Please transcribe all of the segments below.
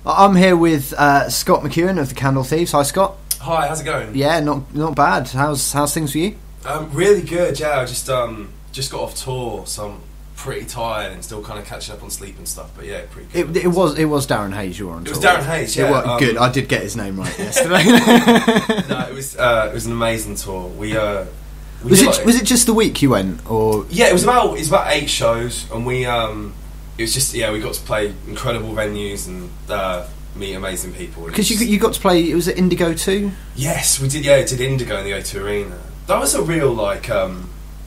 I'm here with Scott McEwan of the Thieves. Hi, Scott. Hi, how's it going? Yeah, not bad. How's things for you? Really good. Yeah, I just got off tour, so I'm pretty tired and still kind of catching up on sleep and stuff. But yeah, pretty good. It was Darren Hayes you were on tour. It was Darren Hayes. Yeah, good. I did get his name right yesterday. No, it was an amazing tour. Was it just the week you went, or? Yeah, it was about 8 shows, and we got to play incredible venues and meet amazing people. Because you got to play, was it Indigo too? Yes, we did. Yeah, it did Indigo in the O2 Arena. That was a real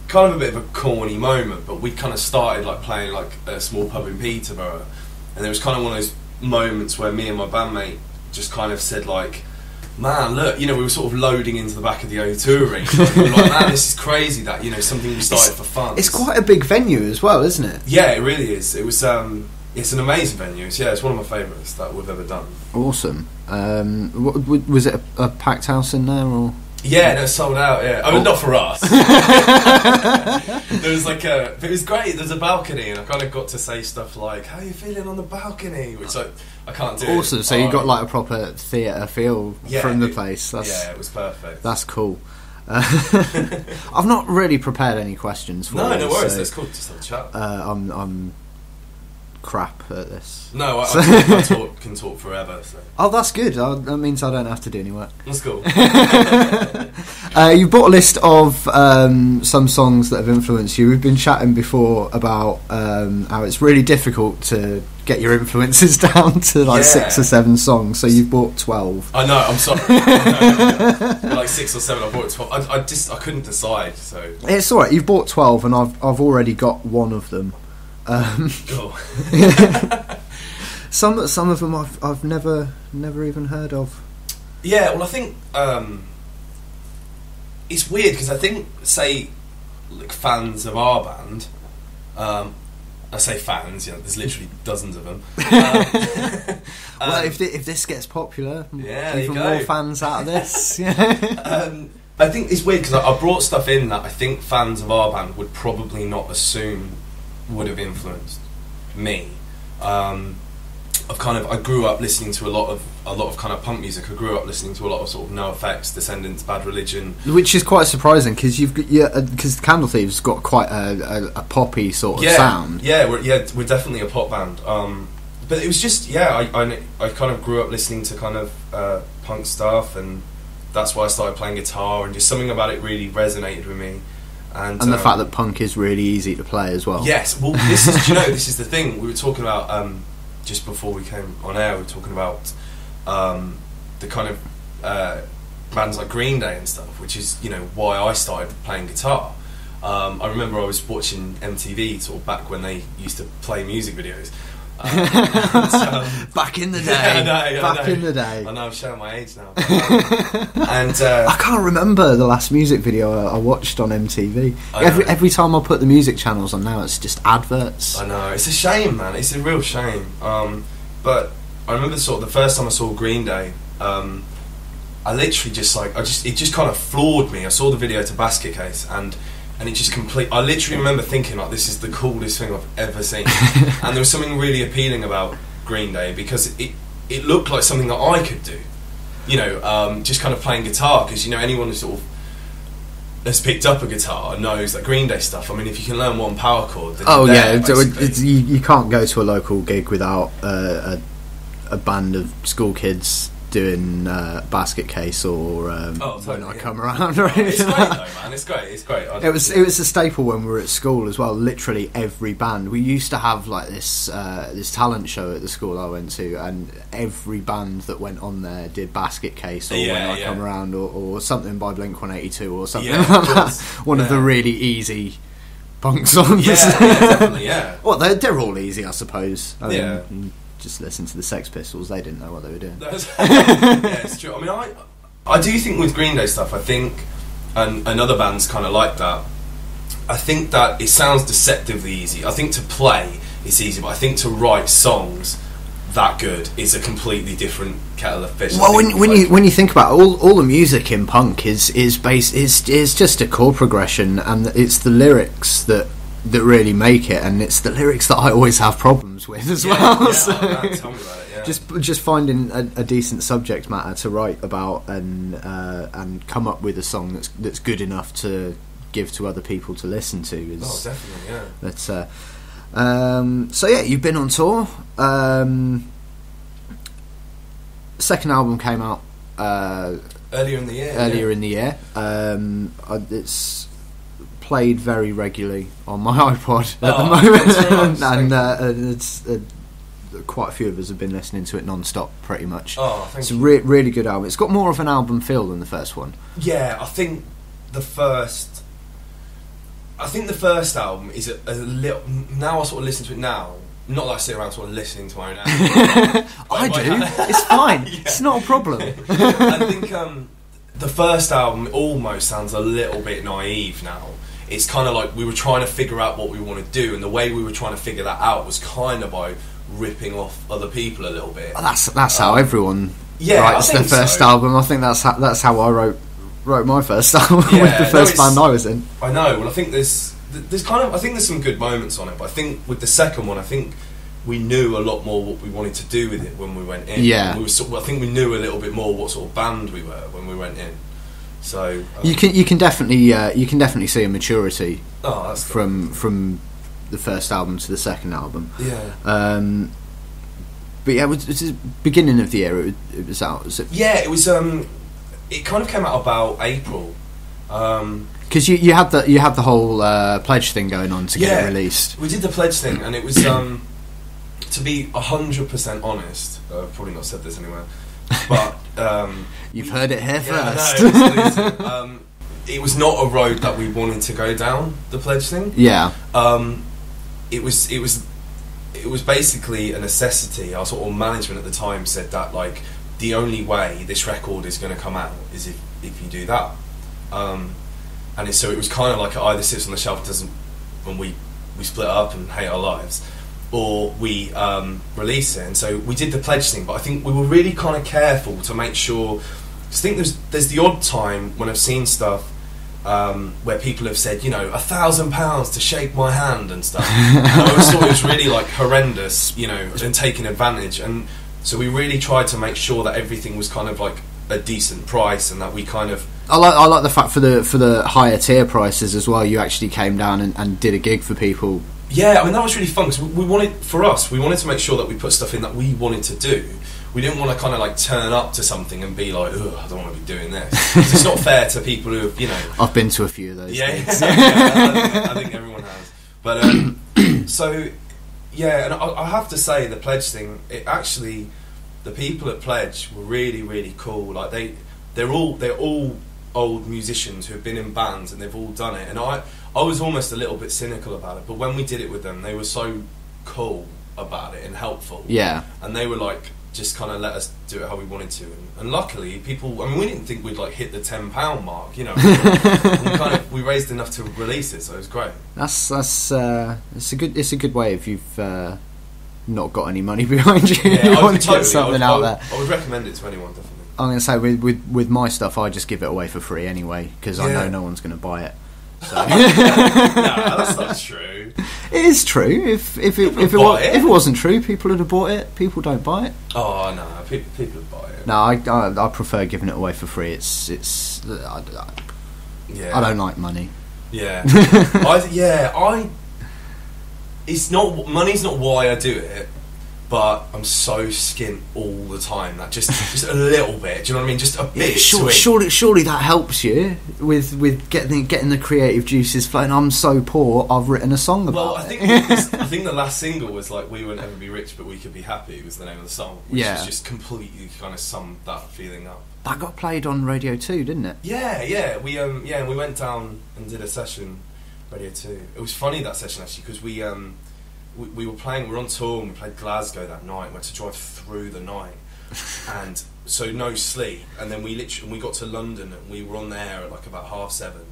kind of a bit of a corny moment, but we kind of started playing a small pub in Peterborough, and there was kind of one of those moments where me and my bandmate just kind of said man, look, we were sort of loading into the back of the O2 Arena. We were like, man, this is crazy that, something we started for fun. It's quite a big venue as well, isn't it? Yeah, it really is. It was, it's an amazing venue. It's one of my favourites that we've ever done. Awesome. Was it a packed house in there, or? Yeah, no, sold out, yeah. I mean, not for us. There was but it was great. There's a balcony, and I kind of got to say stuff like, how are you feeling on the balcony? Which I can't do. Awesome, so you got a proper theatre feel from the place. Yeah, it was perfect. That's cool. I've not really prepared any questions for you. No worries, so, that's cool, just have a chat. I'm crap at this. No, I can talk forever. So. Oh, that's good. That means I don't have to do any work. That's cool. You brought a list of some songs that have influenced you. We've been chatting before about how it's really difficult to get your influences down to 6 or 7 songs. So you've bought 12. I know. I'm sorry. No. 6 or 7. I bought 12. I couldn't decide. So it's all right. You've bought 12, and I've already got one of them. Cool. Some of them I've never even heard of. Yeah, well, I think it's weird because I think, say, fans of our band, I say fans, there's literally dozens of them. Well, if this gets popular, even more fans out of this. I think it's weird because I brought stuff in that I think fans of our band would probably not assume would have influenced me. I grew up listening to a lot of kind of punk music. I grew up listening to a lot of sort of NoFX, Descendants, Bad Religion, which is quite surprising because because Candle Thieves got quite a poppy sort of sound. Yeah, we're definitely a pop band. But it was just I kind of grew up listening to kind of punk stuff, and that's why I started playing guitar, and just something about it really resonated with me. And the fact that punk is really easy to play as well. Yes, well, this is the thing we were talking about just before we came on air. We were talking about the kind of bands like Green Day and stuff, which is why I started playing guitar. I remember I was watching MTV sort of back when they used to play music videos. Back in the day. In the day. I know I'm showing my age now. And I can't remember the last music video I watched on MTV. Every time I put the music channels on now, it's just adverts. I know, it's a shame, man. It's a real shame. But I remember sort of the first time I saw Green Day. I literally it just kind of floored me. I saw the video to Basket Case, and it just I literally remember thinking this is the coolest thing I've ever seen. And there was something really appealing about Green Day because it looked like something that I could do. Just kind of playing guitar, because anyone who sort of has picked up a guitar knows that Green Day stuff. I mean, if you can learn one power chord, then you can't go to a local gig without a band of school kids doing Basket Case or When I Come Around. Right? It's great though, man. It's great. It was a staple when we were at school as well. Literally every band. We used to have this talent show at the school I went to, and every band that went on there did Basket Case or When I Come Around or something by Blink-182 or something like that. One of the really easy punk songs. Yeah, definitely. Yeah. Well, they're all easy, I suppose. I mean, just listen to the Sex Pistols. They didn't know what they were doing. Yeah, it's true. I mean, I do think with Green Day stuff, I think, and other bands kind of like that, I think that it sounds deceptively easy. I think to play it's easy, but I think to write songs that good is a completely different kettle of fish. Well, when you think about it, all the music in punk is just a chord progression, and it's the lyrics that really make it, and it's the lyrics that I always have problems with as well. Yeah, so. Tell me about it. Yeah. Just finding a decent subject matter to write about and come up with a song that's good enough to give to other people to listen to is definitely, yeah. So yeah, you've been on tour. Second album came out earlier in the year. It's played very regularly on my iPod at the moment, and it's quite a few of us have been listening to it non-stop pretty much. It's a really good album. It's got more of an album feel than the first one. Yeah, I think the first album is a little. Now I sort of listen to it now. Not that I sit around sort of listening to my own album. I do. It's fine. Yeah. It's not a problem. I think the first album almost sounds a little bit naive now. It's kind of like we were trying to figure out what we want to do, and the way we were trying to figure that out was kind of by ripping off other people a little bit. That's how everyone writes their first album. I think that's how I wrote my first album with the first band I was in. I know. Well, I think there's some good moments on it, but I think with the second one, I think we knew a lot more what we wanted to do with it when we went in. Yeah. I think we knew a little bit more what sort of band we were when we went in. So you can definitely see a maturity from the first album to the second album. Yeah. But yeah, it was the beginning of the year. It was out. Was it? Yeah, it was. It kind of came out about April. Because you had the whole pledge thing going on to get it released. We did the pledge thing, and it was to be 100% honest. I've probably not said this anywhere, but you've heard it here first. No, it was not a road that we wanted to go down. The pledge thing. Yeah. It was basically a necessity. Our sort of management at the time said that like the only way this record is going to come out is if you do that. And so it was kind of like it either sits on the shelf, doesn't, when we split up and hate our lives, or we release it. And so we did the pledge thing, but I think we were really kind of careful to make sure. Cause I think there's the odd time when I've seen stuff where people have said, £1,000 to shake my hand and stuff. And I always thought it was really like horrendous, and taking advantage. And so we really tried to make sure that everything was kind of like a decent price, and that we kind of. I like the fact for the higher tier prices as well. You actually came down and did a gig for people. Yeah, I mean that was really fun because we wanted to make sure that we put stuff in that we wanted to do. We didn't want to kind of like turn up to something and be like, "Ugh, I don't want to be doing this." 'Cause it's not fair to people who have, I've been to a few of those. Yeah, I think everyone has. But so yeah, and I have to say the pledge thing. It actually, the people at Pledge were really, really cool. Like they're all old musicians who have been in bands and they've all done it. And I was almost a little bit cynical about it, but when we did it with them, they were so cool about it and helpful. Yeah. And they were like, just kind of let us do it how we wanted to. And luckily, people. I mean, we didn't think we'd like hit the £10 mark. We raised enough to release it, so it was great. That's it's a good way if you've not got any money behind you. Yeah, you want to get something out there. I would recommend it to anyone, definitely. I'm going to say with my stuff, I just give it away for free anyway because I know no one's going to buy it. So. No, that's not true. It is true. If it wasn't true, people would have bought it. People don't buy it. Oh no, people would buy it. No, I prefer giving it away for free. I don't like money. Yeah, it's not money's not why I do it. But I'm so skint all the time that just a little bit. Do you know what I mean? Just a bit. Surely that helps you with getting the creative juices flowing. I'm so poor. I've written a song about it. I think the last single was like "We Won't Ever Be Rich, But We Could Be Happy" was the name of the song, which is just completely kind of summed that feeling up. That got played on Radio 2, didn't it? Yeah. We went down and did a session, Radio 2. It was funny that session actually because we were playing. We were on tour and we played Glasgow that night. We had to drive through the night, and so no sleep. And then we got to London and we were on there at like about 7:30. It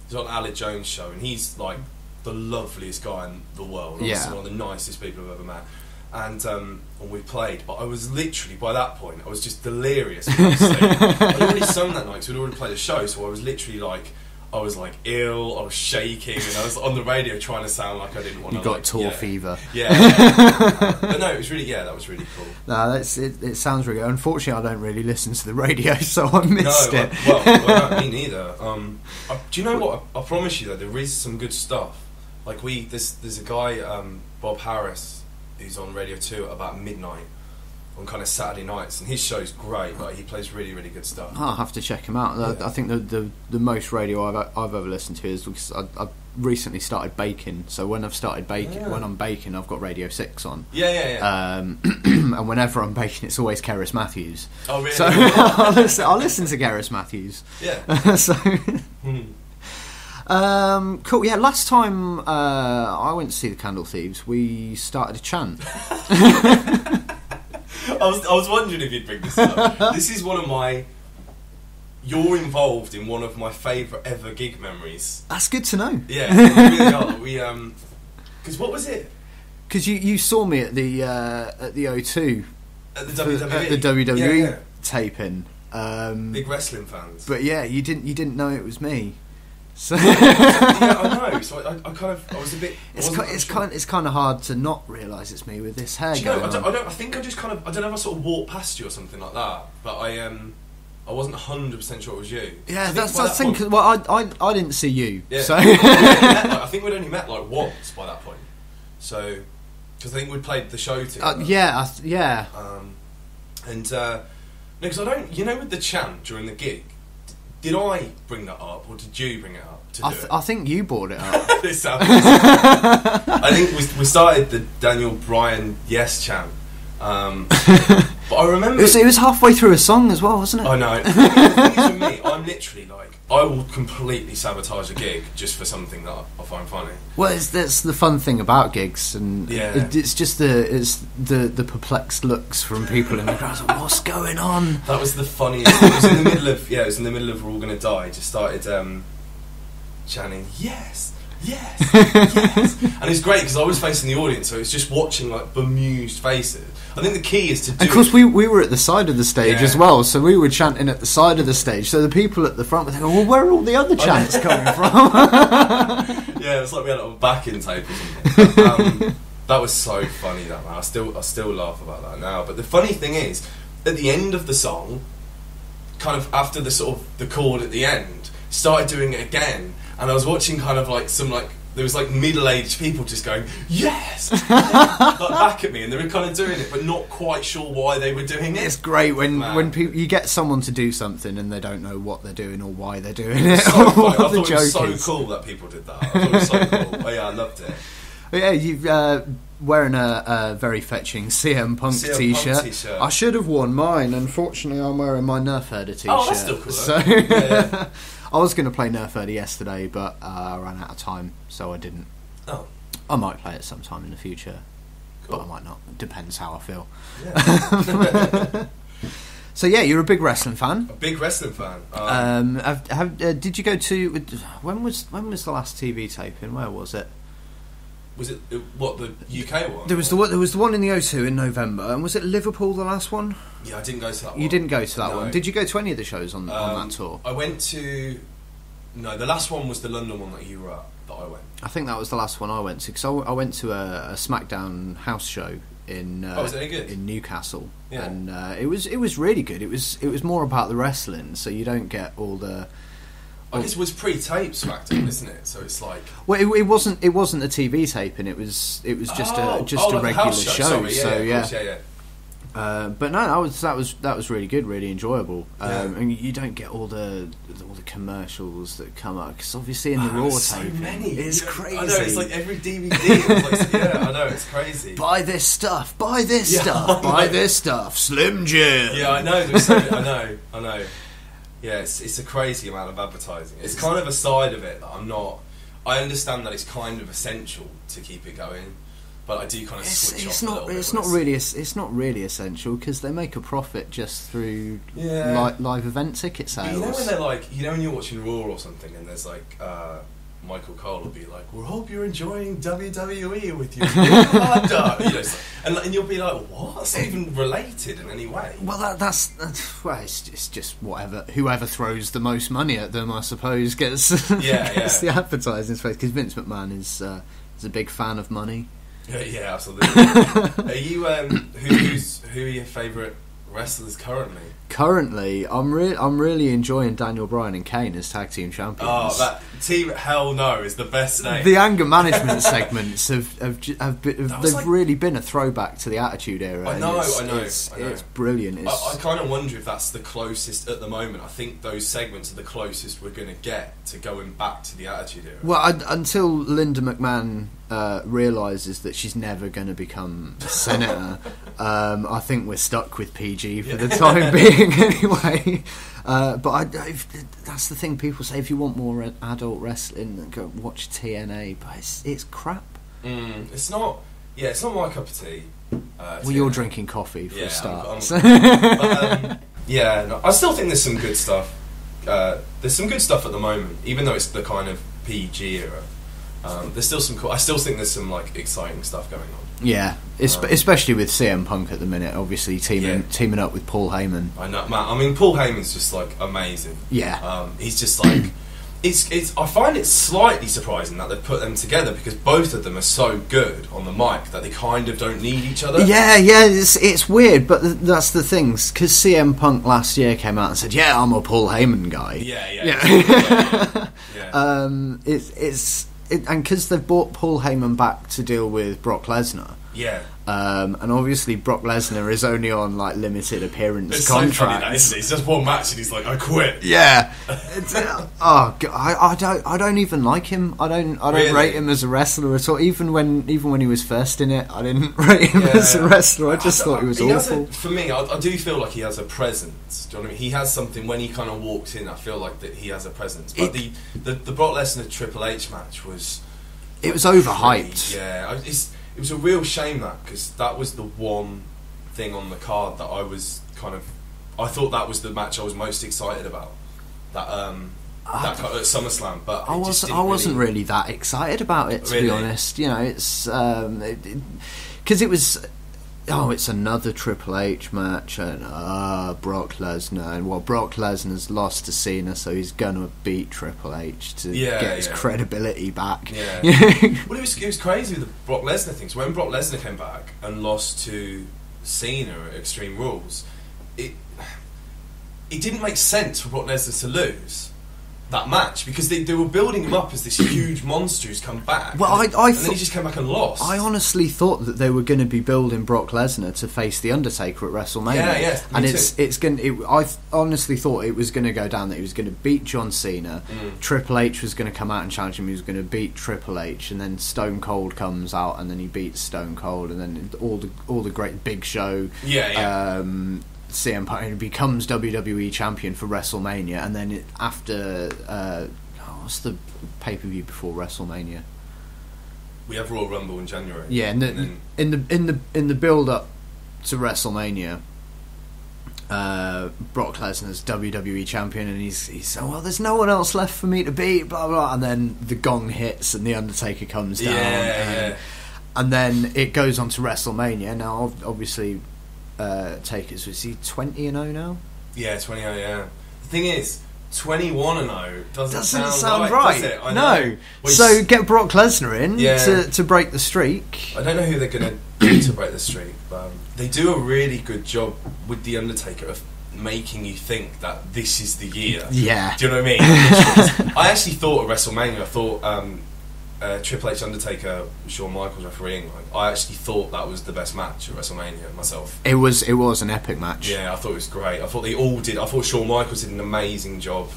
was on Alec Jones' show, and he's like the loveliest guy in the world. One of the nicest people I've ever met. And we played, but I was literally by that point I was just delirious. I'd already sung that night, so we'd already played a show. So I was literally like, I was like ill, I was shaking, and I was on the radio trying to sound like I didn't want to. You got tour fever. Yeah. But no, it was really, that was really cool. No, it sounds really good. Unfortunately, I don't really listen to the radio, so I missed it. Well, me neither. Do you know what? I promise you that there is some good stuff. Like there's a guy, Bob Harris, who's on Radio 2 at about midnight on kind of Saturday nights, and his show's great. Like, he plays really, really good stuff. I'll have to check him out. Yeah. I think the most radio I've ever listened to is because I've recently started baking. So when I've started baking, when I'm baking, I've got Radio 6 on. Yeah. And whenever I'm baking, it's always Keris Matthews. Oh, really? So I'll listen to Keris Matthews. Yeah. So. Cool. Yeah, last time I went to see the Candle Thieves, we started a chant. I was wondering if you'd bring this up. This is one of my... You're involved in one of my favourite ever gig memories. That's good to know. Yeah, we really are. We because what was it? Because you saw me at the O2 at the WWE, at the WWE taping. Big wrestling fans. But yeah, you didn't know it was me. So yeah, I know. So I was a bit. It's kind of hard to not realise it's me with this hair. I think I just kind of. I don't know if I sort of walked past you or something like that. But I wasn't 100% sure it was you. Yeah, I think. Well, I didn't see you. Yeah. So I think we'd only met like once by that point. So because I think we'd played the show together. Yeah. And no, because I don't. You know, with the chant during the gig. Did I bring that up, or did you bring it up to do it? I think you brought it up. I think we started the Daniel Bryan Yes chant. But I remember... It was halfway through a song as well, wasn't it? I know. The thing is with me, I'm literally like... I will completely sabotage a gig just for something that I find funny. Well, that's the fun thing about gigs, and it's just the perplexed looks from people in the crowd. Like, what's going on? That was the funniest. It was in the middle of We're All Gonna Die. Just started chanting yes, and it's great because I was facing the audience, so it's just watching like bemused faces. I think the key is to do. Of course, we were at the side of the stage as well, so we were chanting at the side of the stage. So the people at the front were thinking, "Well, where are all the other chants coming from?" Yeah, it was like we had it on backing tape or something. But, that was so funny, that man. I still laugh about that now. But the funny thing is, at the end of the song, kind of after the sort of the chord at the end, started doing it again, and I was watching kind of like some like. There was like middle-aged people just going yes, like back at me, and they were kind of doing it, but not quite sure why they were doing it. It's great when people you get someone to do something and they don't know what they're doing or why they're doing it. So funny. I thought the it was so is. cool that people did that. I thought it was so cool. Oh yeah, I loved it. But yeah, you've wearing a very fetching CM Punk t-shirt. I should have worn mine. Unfortunately, I'm wearing my Nerf Herder t-shirt. Oh, that's still cool. So yeah. I was going to play Nerf Herder yesterday, but I ran out of time, so I didn't. Oh. I might play it sometime in the future, cool. but I might not. It depends how I feel. Yeah. So yeah, you're a big wrestling fan. A big wrestling fan. Did you go to? When was the last TV taping? Where was it? Was it what, the UK one? There was the one in the O2 in November, and was it Liverpool the last one? Yeah, I didn't go to that one. You didn't go to that No. one. Did you go to any of the shows on that tour? I went to... No, the last one was the London one that you were at, that I went. I think that was the last one I went to, because I went to a SmackDown house show in was it any good? in Newcastle, Yeah. and it was really good. It was more about the wrestling, so you don't get all the... I guess it was pre-taped SmackDown, isn't it? So it's like... Well, it wasn't a TV taping. It was just a like regular house show. Sorry, so yeah. But no, that was really good, really enjoyable. Yeah. And you don't get all the commercials that come up, because obviously in the Raw taping, it's crazy. I know, it's like every DVD. It's like, I know, it's crazy. Buy this stuff. Buy this stuff. Slim Jim. Yeah, I know. I know. Yeah, it's a crazy amount of advertising. It's kind of a side of it that I'm not... I understand that it's kind of essential to keep it going, but I do kind of switch off a little bit. It's not really essential, because they make a profit just through live event ticket sales. But you know when they're like... You know when you're watching Raw or something, and there's like... Michael Cole will be like, "We hope you're enjoying WWE with your partner," you know, and you'll be like, "What? That's not even related in any way." Well, that's well, it's just whatever. Whoever throws the most money at them, I suppose, gets the advertising space. Because Vince McMahon is a big fan of money. Yeah, absolutely. Are you who are your favourite wrestlers currently? Currently, I'm really enjoying Daniel Bryan and Kane as tag team champions. Oh, that team Hell No is the best name. The anger management segments they've really been a throwback to the Attitude Era. I know. It's brilliant. I kind of wonder if that's the closest at the moment. I think those segments are the closest we're going to get to going back to the Attitude Era. Well, until Linda McMahon realises that she's never going to become a senator, I think we're stuck with PG for the time being anyway. But that's the thing, people say if you want more adult wrestling, then go watch TNA, but it's crap. It's not my cup of tea. Well, you're drinking coffee for a start. I still think there's some good stuff. There's some good stuff at the moment, even though it's the kind of PG era. There's still some cool. I still think there's some like exciting stuff going on. Yeah, especially with CM Punk at the minute. Obviously teaming up with Paul Heyman. I know, man. I mean, Paul Heyman's just like amazing. Yeah, he's just like it's. I find it slightly surprising that they've put them together because both of them are so good on the mic that they kind of don't need each other. Yeah, it's weird, but that's the thing, because CM Punk last year came out and said, "Yeah, I'm a Paul Heyman guy." Yeah. It's and because they've brought Paul Heyman back to deal with Brock Lesnar. Yeah. And obviously Brock Lesnar is only on like limited appearance it's contracts. So funny, that, isn't it? It's just one match and he's like, "I quit." Yeah. Oh God, I don't even like him. I don't Really? rate him as a wrestler at all. Even when he was first in it, I didn't rate him as a wrestler. I just thought he was awful. For me, I do feel like he has a presence. Do you know what I mean? He has something when he kind of walks in. I feel like that he has a presence. But the Brock Lesnar Triple H match was overhyped. Yeah, it was a real shame because that was the one thing on the card that I thought that was the match I was most excited about. That at SummerSlam, but I wasn't really that excited about it, to be honest. You know, it's because it was. Oh, it's another Triple H match, and Brock Lesnar, and Brock Lesnar's lost to Cena, so he's gonna beat Triple H to get his credibility back. Yeah. Well, it was crazy with the Brock Lesnar things. When Brock Lesnar came back and lost to Cena at Extreme Rules, it didn't make sense for Brock Lesnar to lose that match because they were building him up as this huge monster who's come back. Well, and then he just came back and lost. I honestly thought that they were going to be building Brock Lesnar to face the Undertaker at WrestleMania. Yeah, and it's going. I honestly thought it was going to go down that he was going to beat John Cena. Triple H was going to come out and challenge him. He was going to beat Triple H, and then Stone Cold comes out, and then he beats Stone Cold, and then all the great Big Show. CM Punk becomes WWE champion for WrestleMania, and then after what's the pay-per-view before WrestleMania? We have Royal Rumble in January. Yeah, and then in the build-up to WrestleMania, Brock Lesnar's WWE champion, and he's saying, "Well, there's no one else left for me to beat," blah blah. And then the gong hits, and the Undertaker comes down, and then it goes on to WrestleMania. Now, obviously. Takers, was he 20-0 now? Yeah, 20-0. Yeah. The thing is, 21-0 doesn't sound right. Does it? I know. No. Well, so get Brock Lesnar in to break the streak. I don't know who they're going to do to break the streak, but they do a really good job with the Undertaker of making you think that this is the year. Yeah. Do you know what I mean? I actually thought at WrestleMania, I thought Triple H Undertaker, Shawn Michaels refereeing. I actually thought that was the best match at WrestleMania myself. It was an epic match. Yeah, I thought it was great. I thought they all did. I thought Shawn Michaels did an amazing job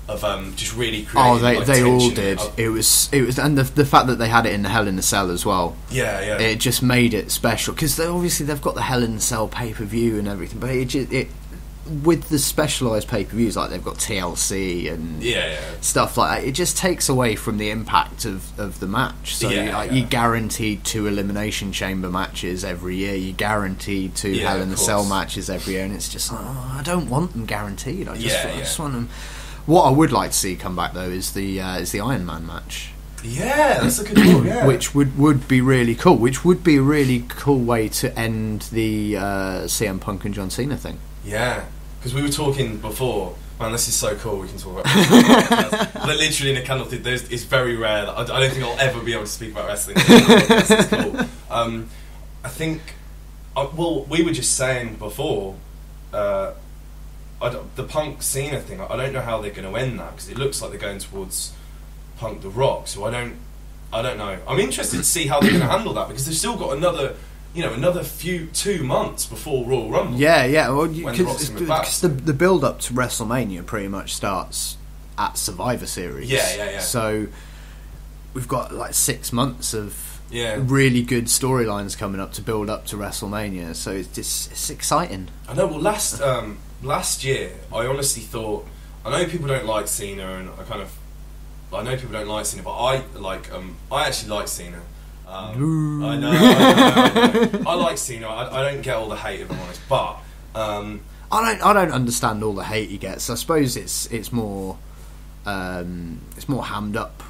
of just really creating. Oh, they all did. It was, and the fact that they had it in the Hell in a Cell as well. Yeah. It just made it special because they've got the Hell in a Cell pay-per-view and everything, but it with the specialised pay-per-views, like they've got TLC and stuff like that, it just takes away from the impact of the match. So you're guaranteed 2 Elimination Chamber matches every year, you're guaranteed 2 Hell in a Cell matches every year, and it's just I don't want them guaranteed. I just want them. What I would like to see come back though is the Iron Man match. Yeah, that's a good thought. Yeah, which would be really cool. Which would be a really cool way to end the CM Punk and John Cena thing. Yeah, because we were talking before. Man, this is so cool. We can talk about wrestling. But literally in a candle thing, it's very rare that I don't think I'll ever be able to speak about wrestling. This is cool. I think. Well, we were just saying before. The Punk Cena thing. I don't know how they're going to end that, because it looks like they're going towards Punk the Rock. So I don't know. I'm interested to see how they're going to handle that, because they've still got another 2 months before Royal Rumble. Yeah. Well, because the build up to WrestleMania pretty much starts at Survivor Series. Yeah. So we've got like 6 months of really good storylines coming up to build up to WrestleMania. So it's exciting. I know. Well, last year I honestly thought, I know people don't like Cena, and I know people don't like Cena, but I actually like Cena. I know. I like Cena. I don't get all the hate, if I'm honest, but I don't understand all the hate he gets. I suppose it's more hammed up.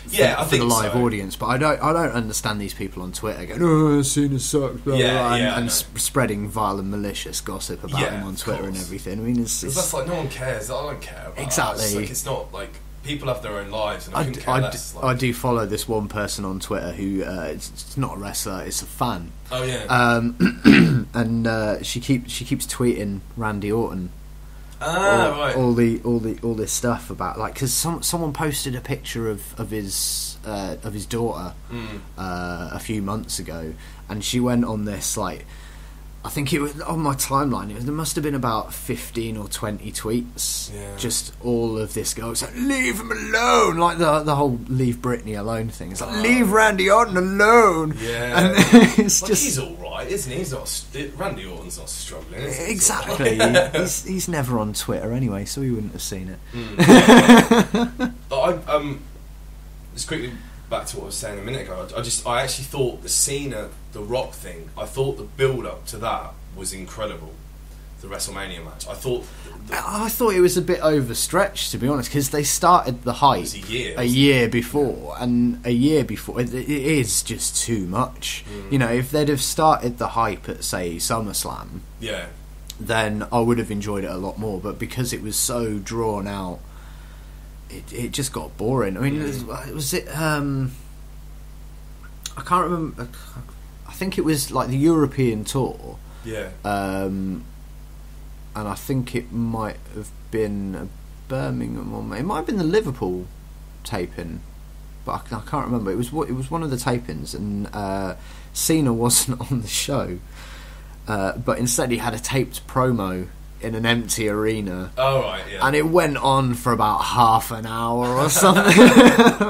For the live audience, but I don't understand these people on Twitter going, "Oh, Cena sucks," blah, blah, and spreading vile and malicious gossip about him on Twitter and everything. I mean, it's that's like, no one cares. I don't care about exactly. It's not like people have their own lives, and I couldn't care less. I do follow this one person on Twitter who it's not a wrestler, it's a fan. Oh yeah. And she keeps tweeting Randy Orton. Right. All this stuff about, like, because someone posted a picture of his daughter a few months ago, and she went on this, like, I think it was on my timeline. There must have been about 15 or 20 tweets. Yeah. Just all of this goes like, leave him alone, like the whole leave Britney alone thing. It's like, leave Randy Orton alone. Yeah, and it's like, just, he's all right, isn't he? Randy Orton's not struggling. Exactly. he's never on Twitter anyway, so he wouldn't have seen it. Just quickly back to what I was saying a minute ago. I actually thought the Cena the Rock thing, I thought the build up to that was incredible. The WrestleMania match, I thought it was a bit overstretched, to be honest, because they started the hype a year before, and a year before it is just too much. You know, if they'd have started the hype at, say, SummerSlam, then I would have enjoyed it a lot more. But because it was so drawn out, it just got boring. I mean, was it? I can't remember. I think it was like the European tour. Yeah. And I think it might have been Birmingham, or it might have been the Liverpool taping, but I can't remember. It was one of the tapings, and Cena wasn't on the show, but instead he had a taped promo in an empty arena. Oh right, yeah. And it went on for about half an hour or something.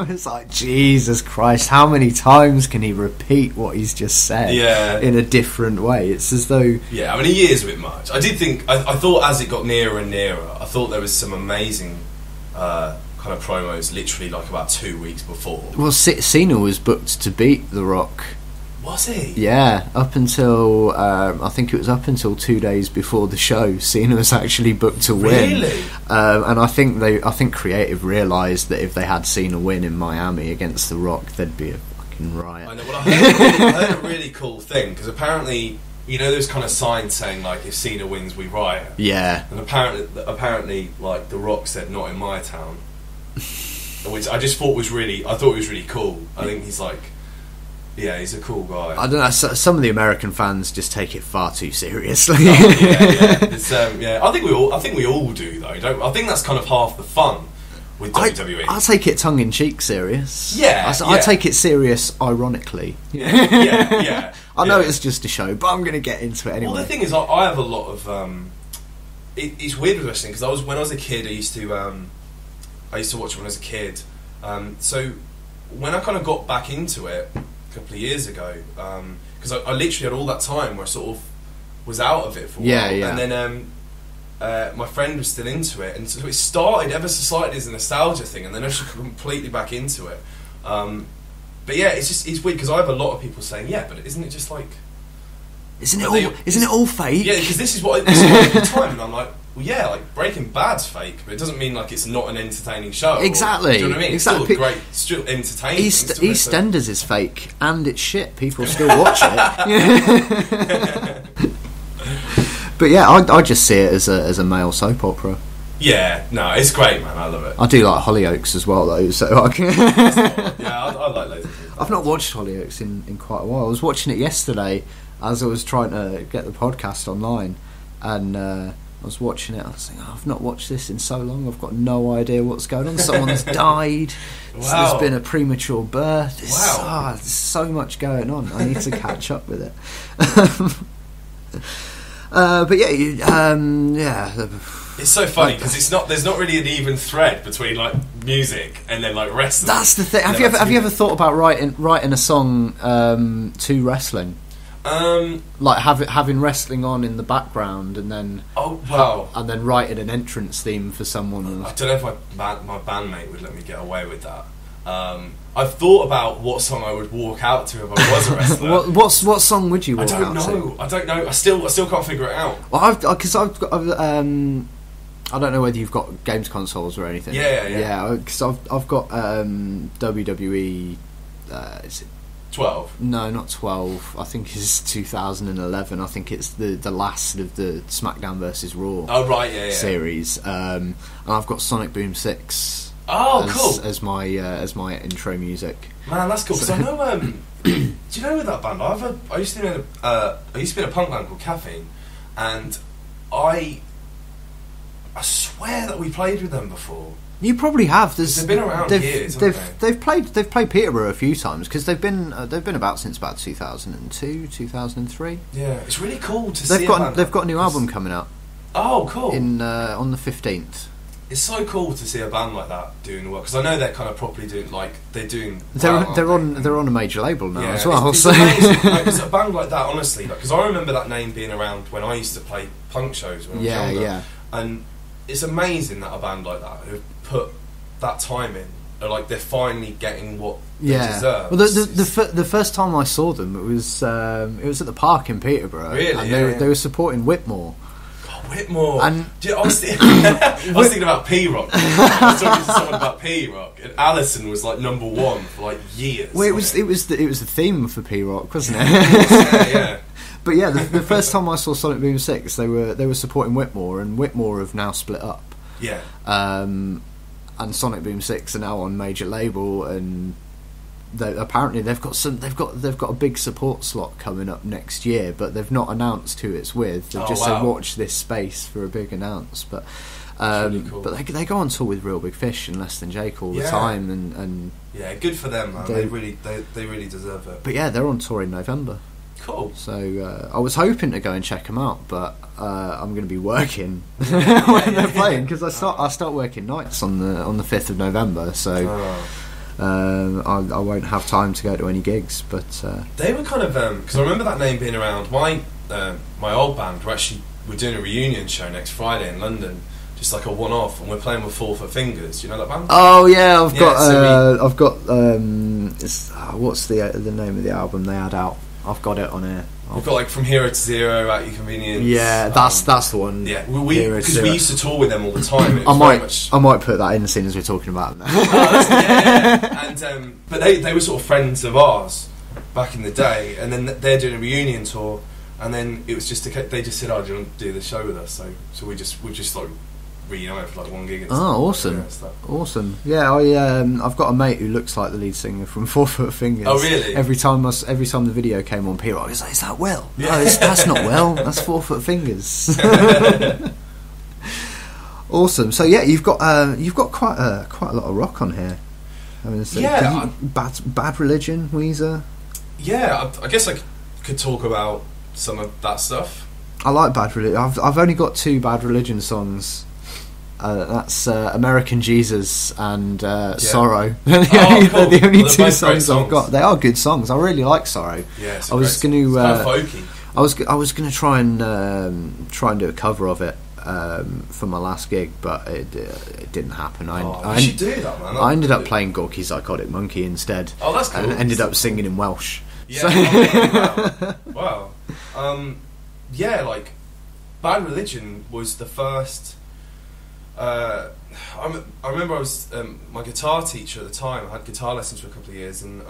It's like, Jesus Christ, how many times can he repeat what he's just said in a different way? It's as though... Yeah, I mean, a year's a bit much. I did think... I thought as it got nearer and nearer, I thought there was some amazing kind of promos literally like about 2 weeks before. Well, Cena was booked to beat The Rock. Was he? Yeah, up until I think it was up until 2 days before the show, Cena was actually booked to win. Really? And I think creative realised that if they had Cena win in Miami against The Rock, there'd be a fucking riot. I know. Well, I heard a really cool thing, because apparently, you know, there's kind of signs saying like, if Cena wins, we riot. Yeah. And apparently, like, The Rock said, "Not in my town," which I just thought was really cool. I think he's like. Yeah, he's a cool guy. I don't know. Some of the American fans just take it far too seriously. Yeah. I think we all do though. I think that's kind of half the fun with WWE. I take it tongue in cheek serious. Yeah, I take it serious ironically. Yeah. I know it's just a show, but I'm going to get into it anyway. Well, the thing is, I have a lot of. It's weird with wrestling, because when I was a kid, I used to watch it when I was a kid. So when I kind of got back into it couple of years ago, because I literally had all that time where I sort of was out of it for a while, and then my friend was still into it, and so it started ever so slightly as a nostalgia thing, and then I was completely back into it. But yeah, it's weird, because I have a lot of people saying, yeah, but isn't it just like, isn't it all fake? Yeah, because this is what I do all the time, and I'm like, well, yeah, like Breaking Bad's fake, but it doesn't mean like it's not an entertaining show. Exactly. Do you know what I mean? Exactly. It's still great, still entertaining. EastEnders is fake, and it's shit. People still watch it. But yeah, I just see it as a male soap opera. Yeah, no, it's great, man. I love it. I do like Hollyoaks as well, though. So I can I like loads of things. I've not watched Hollyoaks in quite a while. I was watching it yesterday as I was trying to get the podcast online, and I was watching it. I was thinking, I've not watched this in so long. I've got no idea what's going on. Someone's died. Wow. There's been a premature birth. Wow. There's so much going on. I need to catch up with it. But yeah, yeah. It's so funny because there's not really an even thread between like music and then like wrestling. That's the thing. Have you ever thought about writing a song to wrestling? Like having wrestling on in the background, and then and then writing an entrance theme for someone. I don't know if my bandmate would let me get away with that. I've thought about what song I would walk out to if I was a wrestler. what song would you walk out to? I don't know. I still can't figure it out. Well, because I've got I don't know whether you've got games consoles or anything. Yeah. Because I've got WWE. Is it 12? No, not 12. I think it's 2011. I think it's the last of the SmackDown versus Raw. Oh right, yeah. Series. And I've got Sonic Boom 6. Oh, cool! As my intro music. Man, that's cool. Because I know. Do you know with that band? I used to be in a punk band called Caffeine, and I swear that we played with them before. You probably have. They've been around years. They've played Peterborough a few times because they've been about since about 2002, 2003. Yeah, it's really cool to see. They've got a new album coming out. Oh, cool! On the 15th. It's so cool to see a band like that doing work because I know they're kind of properly doing they're on a major label now as well. It's amazing. Because a band like that, honestly, because I remember that name being around when I used to play punk shows when I was younger, and it's amazing that a band like that who've put that time in, are like they're finally getting what they deserve. Well, the first time I saw them, it was at the park in Peterborough, really, and they were supporting Whitmore. Whitmore. And I was thinking about P-Rock. I was talking to someone about P-Rock, and Allison was like number one for like years. Well, it was the theme for P-Rock, wasn't it? Yeah. But yeah, the first time I saw Sonic Boom 6, they were supporting Whitmore, and Whitmore have now split up. Yeah. And Sonic Boom 6 are now on major label, and apparently they've got a big support slot coming up next year, but they've not announced who it's with. They've just said watch this space for a big announce. But really cool. But they go on tour with Real Big Fish and Less Than Jake all the time, and yeah, good for them, man. They really deserve it. But yeah, they're on tour in November. Cool. So I was hoping to go and check them out, but I'm going to be working when they're playing because I start working nights on the 5th of November. So. I won't have time to go to any gigs, but they were kind of because I remember that name being around. My old band we're doing a reunion show next Friday in London, just like a one-off, and we're playing with 4 Foot Fingers. Do you know that band? Oh yeah, I've got what's the name of the album they had out? I've got it on here. We've got like From Hero to Zero, At Your Convenience. Yeah, that's the one. Yeah, because we used to tour with them all the time. I might put that in as soon as we're talking about them. And but they were sort of friends of ours back in the day, and then they're doing a reunion tour, and then it was just they just said, "Oh, do you want to do the show with us?" So we just like reunited for like one gig. And awesome. Yeah, I've got a mate who looks like the lead singer from 4 Foot Fingers. Oh really? Every time the video came on, P-Rock was like, "Is that Will?" Yeah. No, that's not Will. That's 4 Foot Fingers. Awesome. So yeah, you've got quite a lot of rock on here. Bad Religion, Weezer. Yeah, I guess I could talk about some of that stuff. I like Bad Religion. I've only got 2 Bad Religion songs. That's American Jesus and Sorrow. They're the only 2 songs I've got. They are good songs. I really like Sorrow. Yeah, I was going to. Folky. I was going to try and do a cover of it for my last gig, but it didn't happen. You should do that, man. I ended up playing Gorky Psychotic Monkey instead. Oh, that's cool. And ended up singing in Welsh. Yeah. So. Wow. Yeah, like Bad Religion was the first. I remember I was my guitar teacher at the time. I had guitar lessons for a couple of years, and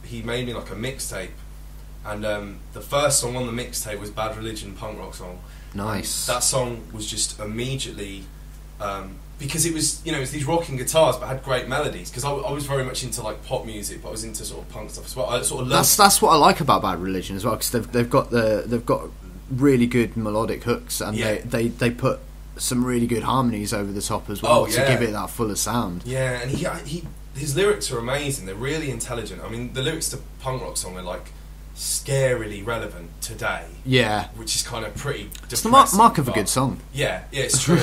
he made me like a mixtape, and the first song on the mixtape was Bad Religion, punk rock song. Nice. And that song was just immediately because it was it was these rocking guitars but had great melodies, because I was very much into like pop music, but I was into sort of punk stuff as well. I sort of loved that's what I like about Bad Religion as well, because they've got really good melodic hooks, and they put some really good harmonies over the top as well to give it that fuller sound. Yeah, and his lyrics are amazing. They're really intelligent. I mean, the lyrics to punk rock song are like scarily relevant today. Yeah, which is kind of pretty depressing. It's the mark of a good song. Yeah, it's true.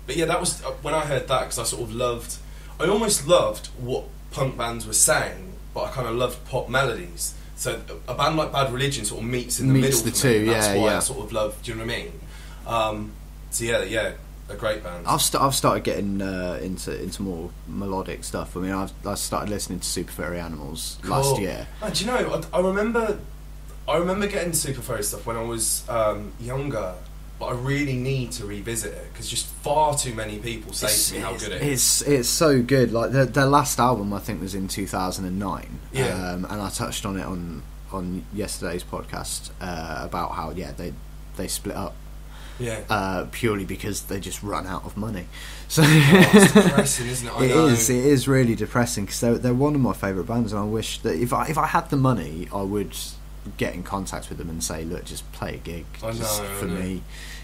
But yeah, that was when I heard that, because I almost loved what punk bands were saying, but I kind of loved pop melodies. So a band like Bad Religion sort of meets in the middle. The two, that's why I sort of love. Do you know what I mean? So yeah, a great band. I've started getting into more melodic stuff. I mean, I started listening to Super Furry Animals last year. Man, do you know? I remember getting Super Furry stuff when I was younger, but I really need to revisit it, because just far too many people say to me how good it is. It's so good. Like their last album, I think, was in 2009. Yeah. And I touched on it on yesterday's podcast about how they split up. Yeah. Purely because they just run out of money. So it's depressing, isn't it? It is really depressing, because they're one of my favourite bands, and I wish that if I had the money, I would get in contact with them and say, look, just play a gig for me.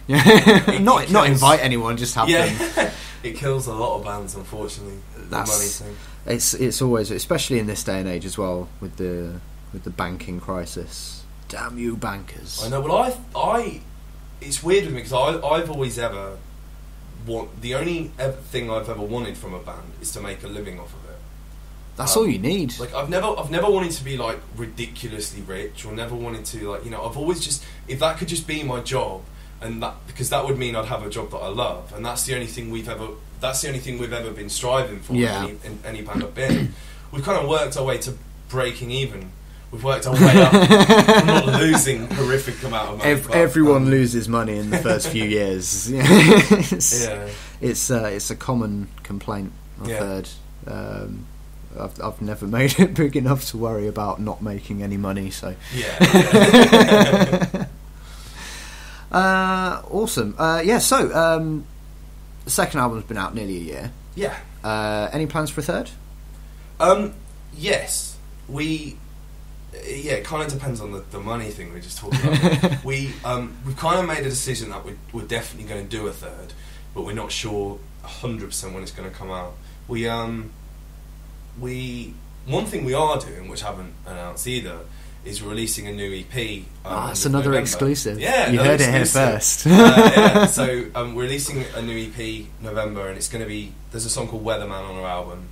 Yeah. Not invite anyone, just have them. It kills a lot of bands, unfortunately. That's the money thing. It's always, especially in this day and age as well, with the banking crisis. Damn you, bankers! I know. Well, it's weird with me, because I've always the only thing I've ever wanted from a band is to make a living off of it. That's all you need. Like I've never wanted to be like ridiculously rich, or never wanted to I've always just, if that could just be my job, and that, because that would mean I'd have a job that I love, and that's the only thing we've ever been striving for. In any band I've been in. We've kind of worked our way to breaking even. We've worked our way up, not losing horrific amount of money. Everyone loses money in the first few years. It's a common complaint I've heard. I've never made it big enough to worry about not making any money. So awesome. So the second album's been out nearly a year. Yeah. Any plans for a third? Yes, it kind of depends on the money thing we just talked about. We've kind of made a decision that we're definitely going to do a third, but we're not sure 100% when it's going to come out. One thing we are doing, which I haven't announced either, is releasing a new EP. That's another November. Exclusive. Yeah, you heard it here first. So we're releasing a new EP November, and it's going to be, there's a song called Weatherman on our album.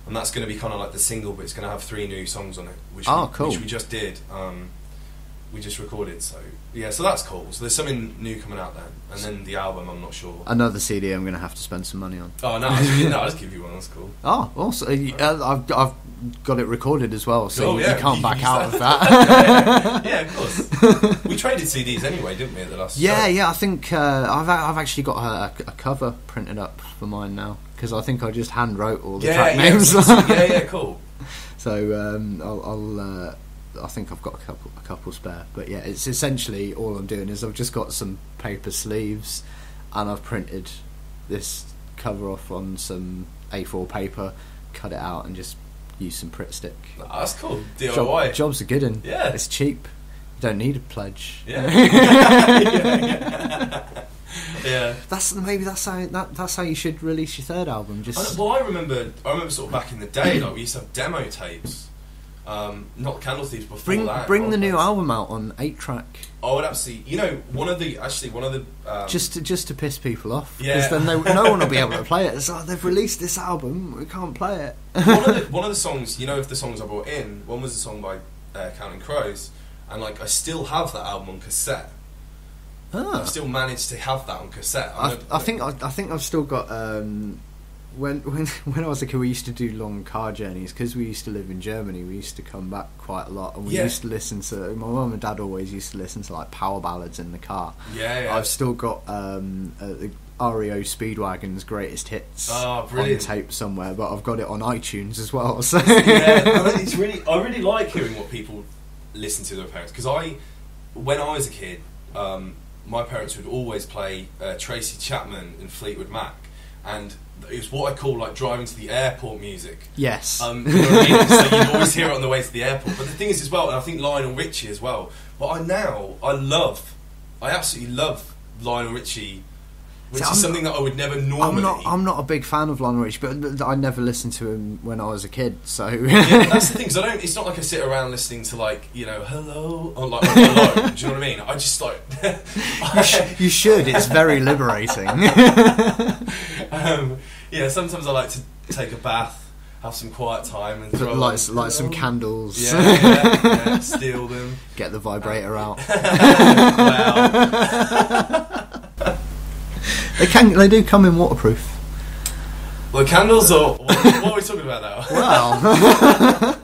And that's going to be kind of like the single, but it's going to have 3 new songs on it, which we just did. We just recorded, so that's cool. So there's something new coming out then, and then the album, I'm not sure. Another CD I'm going to have to spend some money on. Oh no, I'll just give you one. That's cool. Oh, also I've got it recorded as well, so you can't back out of that. Yeah, of course. We traded CDs anyway, didn't we, at the last show? I think I've actually got a cover printed up for mine now, because I think I just hand wrote all the track names. Cool. So I think I've got a couple spare, but yeah, it's essentially all I'm doing is I've just got some paper sleeves, and I've printed this cover off on some A4 paper, cut it out, and just use some Pritt stick. Oh, that's cool. DIY. Job's a good one. Yeah, it's cheap. You don't need a pledge. Yeah. Yeah. That's how you should release your third album. I remember sort of back in the day, like we used to have demo tapes. Not Candle Thieves before that. Bring the new album out on 8-track. Oh, and absolutely. One of the just to piss people off. Yeah. Because then no one will be able to play it. It's like, they've released this album, we can't play it. one of the songs, of the songs I brought in, one was a song by Counting Crows, and like I still have that album on cassette. I've still managed to have that on cassette. I think I've still got when I was a kid, we used to do long car journeys because we used to live in Germany. We used to come back quite a lot, and we used to listen to. My mum and dad always used to listen to like power ballads in the car. Yeah. I've still got the REO Speedwagon's greatest hits on tape somewhere, but I've got it on iTunes as well. So it's really. I really like hearing what people listen to their parents, because when I was a kid, my parents would always play Tracy Chapman and Fleetwood Mac, and it was what I call like driving to the airport music. Yes. You know what I mean? So you'd always hear it on the way to the airport. But the thing is as well, and I think Lionel Richie as well, but I absolutely love Lionel Richie, which is something that I would never normally... I'm not a big fan of Lionel Richie, but I never listened to him when I was a kid, so... Yeah, that's the thing, because it's not like I sit around listening to, like, you know, hello, or like, hello, do you know what I mean? I just, like... You should, it's very liberating. Yeah, sometimes I like to take a bath, have some quiet time, and throw light some candles. Yeah, steal them. Get the vibrator out. Wow. They do come in waterproof. Well, candles are... What are we talking about now? Well...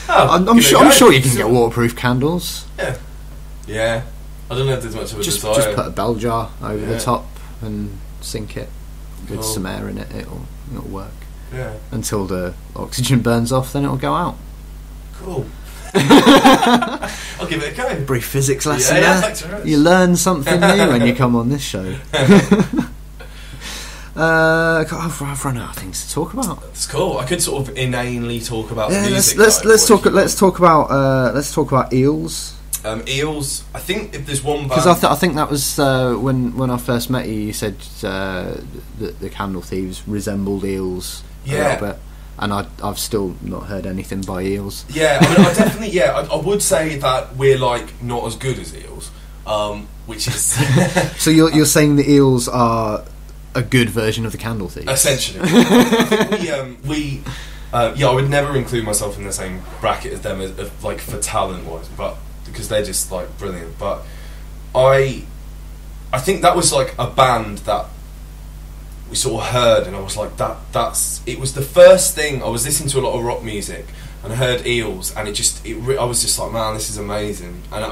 I'm sure you can get waterproof candles. Yeah. I don't know if there's much of a desire. Just put a bell jar over the top and sink it with some air in it. It'll work. Yeah. Until the oxygen burns off, then it'll go out. Cool. I'll give it a go. Brief physics lesson there. Thanks very much. You learn something new when you come on this show. I've run out of things to talk about. That's cool. I could sort of inanely talk about music. Let's talk about eels. Eels. I think if there's one band, because I think that was when I first met you. You said that the Candle Thieves resembled eels a little bit, and I've still not heard anything by eels. Yeah, I mean, I definitely I would say that we're like not as good as eels, which is. So you're saying the eels are a good version of the Candle Thieves, essentially. I think I would never include myself in the same bracket as them, as like for talent wise, but. Because they're just like brilliant, but I think that was like a band that we sort of heard, and I was like, it was the first thing. I was listening to a lot of rock music, and I heard Eels, and I was just like, man, this is amazing, and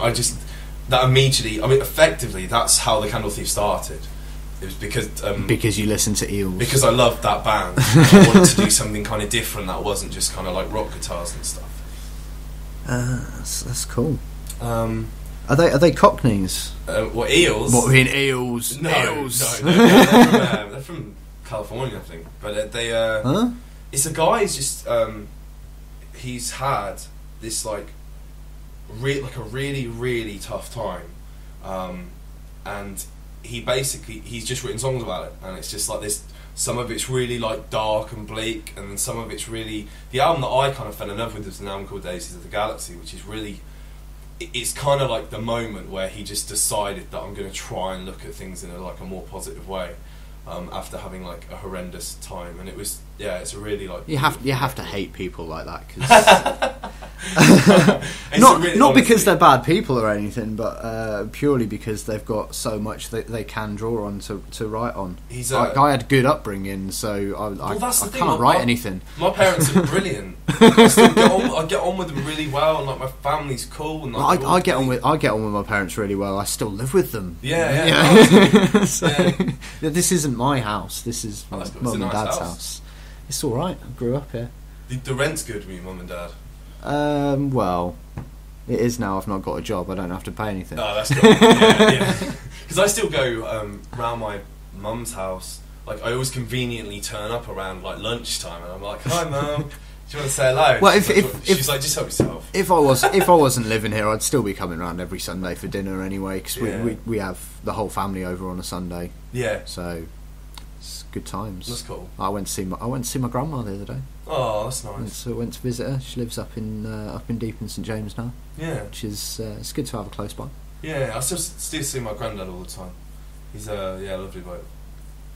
that immediately, I mean, effectively, that's how the Candle Thief started. It was because you listened to Eels, because I loved that band. I wanted to do something kind of different that wasn't just kind of like rock guitars and stuff. That's cool. Are they Cockneys? What, eels? What, in eels? No, eels. No, they're from California, I think. But it's a guy who's just he's had this like a really really tough time, and he's just written songs about it, and it's just like this. Some of it's really like dark and bleak, and then some of it's really... The album that I kind of fell in love with was an album called Daisies of the Galaxy, which is really... It's kind of like the moment where he just decided that I'm going to try and look at things in a more positive way, after having like a horrendous time, and it was it's a really like... You have to hate people like that, because not because they're bad people or anything, but purely because they've got so much that they can draw on to write on. I had good upbringing, so I can't write anything. My parents are brilliant. I get on with them really well, and like my family's cool. And like, I get on with my parents really well. I still live with them. This isn't my house. This is my mum and dad's house. It's all right. I grew up here. The rent's good with your mum and dad. Well, it is now. I've not got a job. I don't have to pay anything. Oh, that's cool. Because I still go round my mum's house. Like, I always conveniently turn up around like lunchtime, and I'm like, "Hi, mum. Do you want to say hello?" Well, she's like, "Just help yourself." If I wasn't living here, I'd still be coming around every Sunday for dinner anyway, because we have the whole family over on a Sunday. Yeah. So it's good times. That's cool. I went to see my grandma the other day. Oh, that's nice. So I went to visit her. She lives up in deep in St James now. Yeah. Which is it's good to have her close by. Yeah, I still see my granddad all the time. He's a lovely bloke.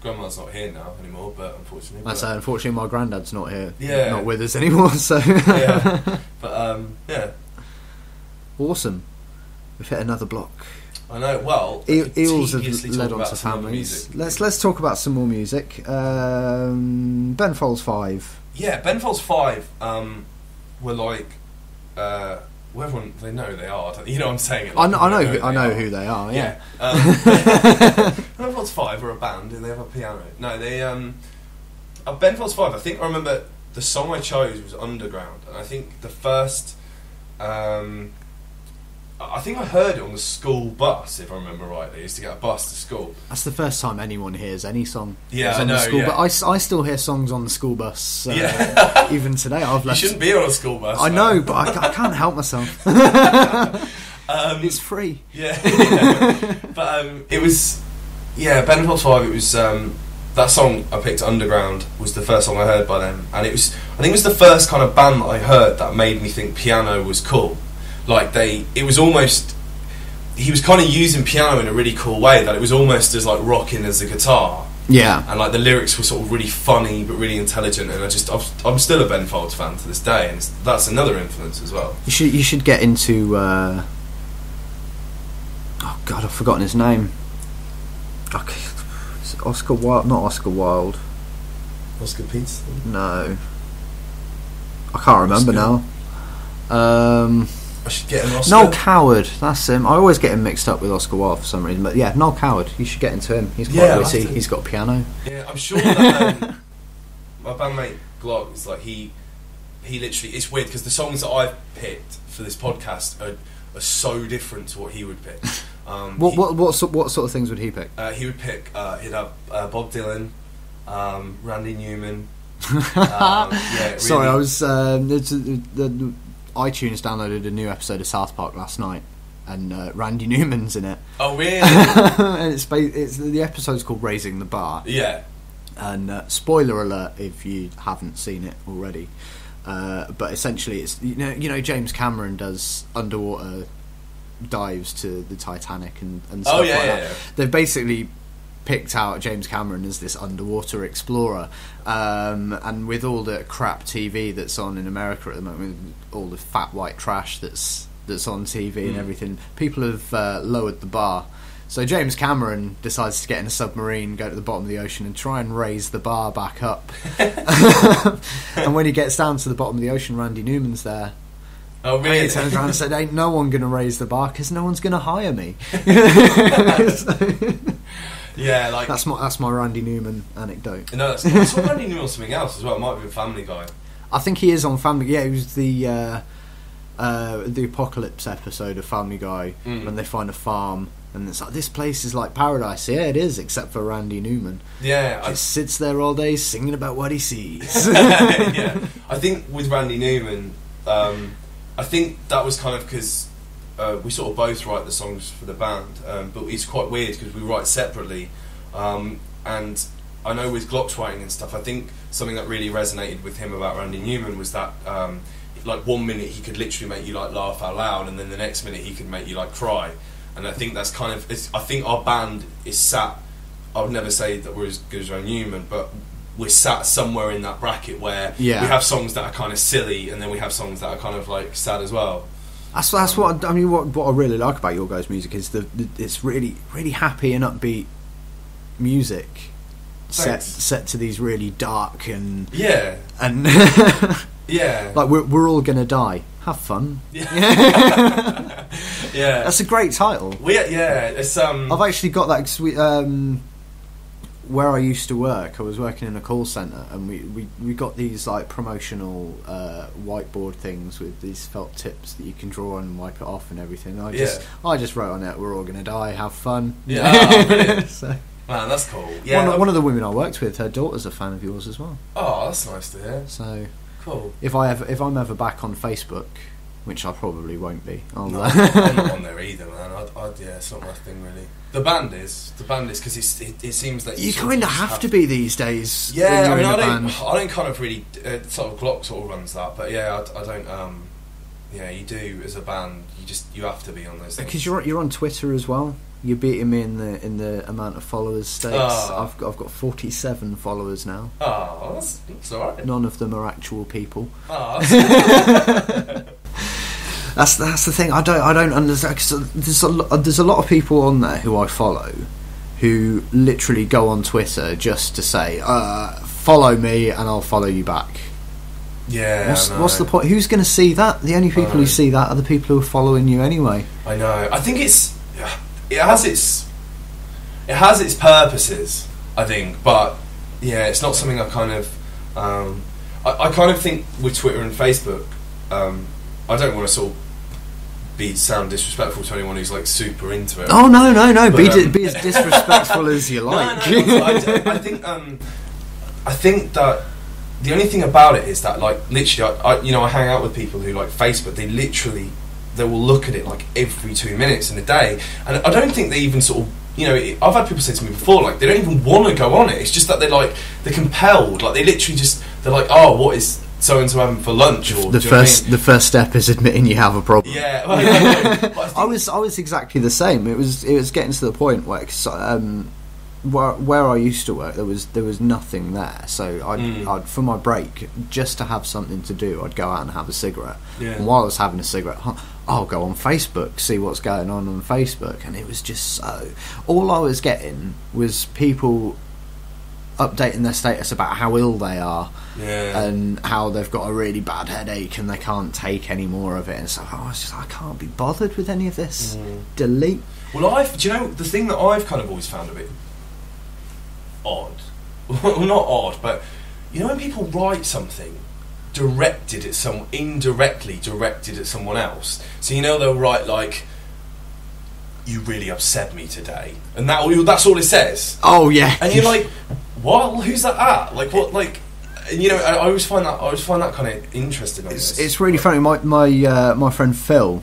Grandma's not here now anymore, but unfortunately. Unfortunately, my granddad's not here. Yeah. Not with us anymore, so. Yeah. But, yeah. Awesome. We've hit another block. I know. Well, Eels have led on to families. Let's talk about some more music. Ben Folds 5. Yeah, Ben Folds 5 were like, well, everyone, they know who they are. You know what I'm saying? I know who they are. Yeah. Ben Folds 5 are a band and they have a piano. No, they Ben Folds 5. I think I remember the song I chose was Underground, and I think the first. I think I heard it on the school bus, if I remember rightly. I used to get a bus to school. That's the first time anyone hears any song. Yeah, on I know. The school yeah. But I still hear songs on the school bus. Even today, I've left. You shouldn't be on a school bus. I know, but I can't help myself. It's free. Yeah. But it was. Yeah, Ben Folds 5. It was that song I picked, Underground, was the first song I heard by them, and it was. I think it was the first kind of band that I heard that made me think piano was cool. Like it was almost, he was kind of using piano in a really cool way, that it was almost as like rocking as the guitar. Yeah. And like the lyrics were sort of really funny but really intelligent, and I'm still a Ben Folds fan to this day, and that's another influence as well. You should get into. Oh God, I've forgotten his name. Okay, Oscar Wilde, not Oscar Wilde. Oscar Peterson? No, I can't remember now. I should get an Oscar. Noel Coward, that's him. I always get him mixed up with Oscar Wilde for some reason, but yeah, Noel Coward. You should get into him. He's quite witty. He's got a piano. Yeah, I'm sure that my bandmate Glock is like he literally. It's weird because the songs that I've picked for this podcast are so different to what he would pick. What sort of things would he pick? He would pick. He'd have Bob Dylan, Randy Newman. Really. Sorry, I was the iTunes downloaded a new episode of South Park last night, and Randy Newman's in it. Oh really? And it's the episode's called Raising the Bar. Yeah. And spoiler alert if you haven't seen it already. But essentially, it's you know James Cameron does underwater dives to the Titanic and stuff like that. Yeah. They've basically picked out James Cameron as this underwater explorer, and with all the crap TV that's on in America at the moment, with all the fat white trash that's on TV and everything, people have lowered the bar. So James Cameron decides to get in a submarine, go to the bottom of the ocean and try and raise the bar back up. And when he gets down to the bottom of the ocean, Randy Newman's there. Oh really? And he turns around and said, "Ain't no one going to raise the bar because no one's going to hire me." Yeah, like that's my Randy Newman anecdote. No, that's what Randy Newman on something else as well. It might be a Family Guy. I think he is on Family. Yeah, it was the apocalypse episode of Family Guy when they find a farm and it's like, this place is like paradise. Yeah, it is, except for Randy Newman. Yeah, just sits there all day singing about what he sees. Yeah, I think with Randy Newman, I think that was kind of because. We sort of both write the songs for the band, but it's quite weird because we write separately. And I know with Glock's writing and stuff, I think something that really resonated with him about Randy Newman was that, like 1 minute he could literally make you like laugh out loud, and then the next minute he could make you like cry. And I think that's kind of. I think our band is sat. I would never say that we're as good as Randy Newman, but we're sat somewhere in that bracket where we have songs that are kind of silly, and then we have songs that are kind of like sad as well. That's what I mean. What I really like about your guys' music is it's really really happy and upbeat music set to these really dark and yeah like we're all gonna die. Have fun. Yeah. Yeah. That's a great title. It's I've actually got that 'cause where I used to work, I was working in a call centre, and we got these like promotional whiteboard things with these felt tips that you can draw on and wipe it off and everything. I just wrote on it, "We're all going to die, have fun." Yeah, so, man, that's cool. Yeah, one of the women I worked with, her daughter's a fan of yours as well. Oh, that's nice to hear. So cool. If I'm ever back on Facebook, which I probably won't be, I'm not on there either, man. It's not my thing really. The band is because it seems that you kind of have to be these days. Yeah, I don't kind of really sort of Glock sort of runs that, but yeah, I don't. Yeah, you do as a band. You have to be on those things because you're on Twitter as well. You're beating me in the amount of followers stakes. I've got 47 followers now. Oh, that's alright. None of them are actual people. Oh, that's That's the thing. I don't understand. 'Cause there's a lot of people on there who I follow, who literally go on Twitter just to say, "Follow me, and I'll follow you back." Yeah. What's the point? Who's going to see that? The only people who see that are the people who are following you anyway. I know. I think it has its purposes. I think, but yeah, it's not something I kind of. I kind of think with Twitter and Facebook, I don't want to sort of sound disrespectful to anyone who's like super into it. Oh no! But, be as disrespectful as you like. No, I think that the only thing about it is that, like, literally, I hang out with people who like Facebook. They will look at it like every 2 minutes in a day, and I don't think they even sort of. I've had people say to me before, like, they don't even want to go on it. It's just that they're compelled. Like, they're like, oh, what is so and so having for lunch? Or the first step is admitting you have a problem. Yeah, well, I was exactly the same. It was getting to the point where where I used to work, there was nothing there. So I'd for my break, just to have something to do, I'd go out and have a cigarette. Yeah. And while I was having a cigarette, I'll go on Facebook, see what's going on Facebook, and it was just all I was getting was people updating their status about how ill they are, and how they've got a really bad headache and they can't take any more of it. And so I was just, I can't be bothered with any of this. Delete. Well, do you know the thing that I've kind of always found a bit odd? Well, not odd, but when people write something indirectly directed at someone else. So they'll write like, "You really upset me today," and that's all it says. Oh yeah, and you're like, "What? Who's that at? Like what? Like?" And I always find that kind of interesting. It's really funny. My friend Phil,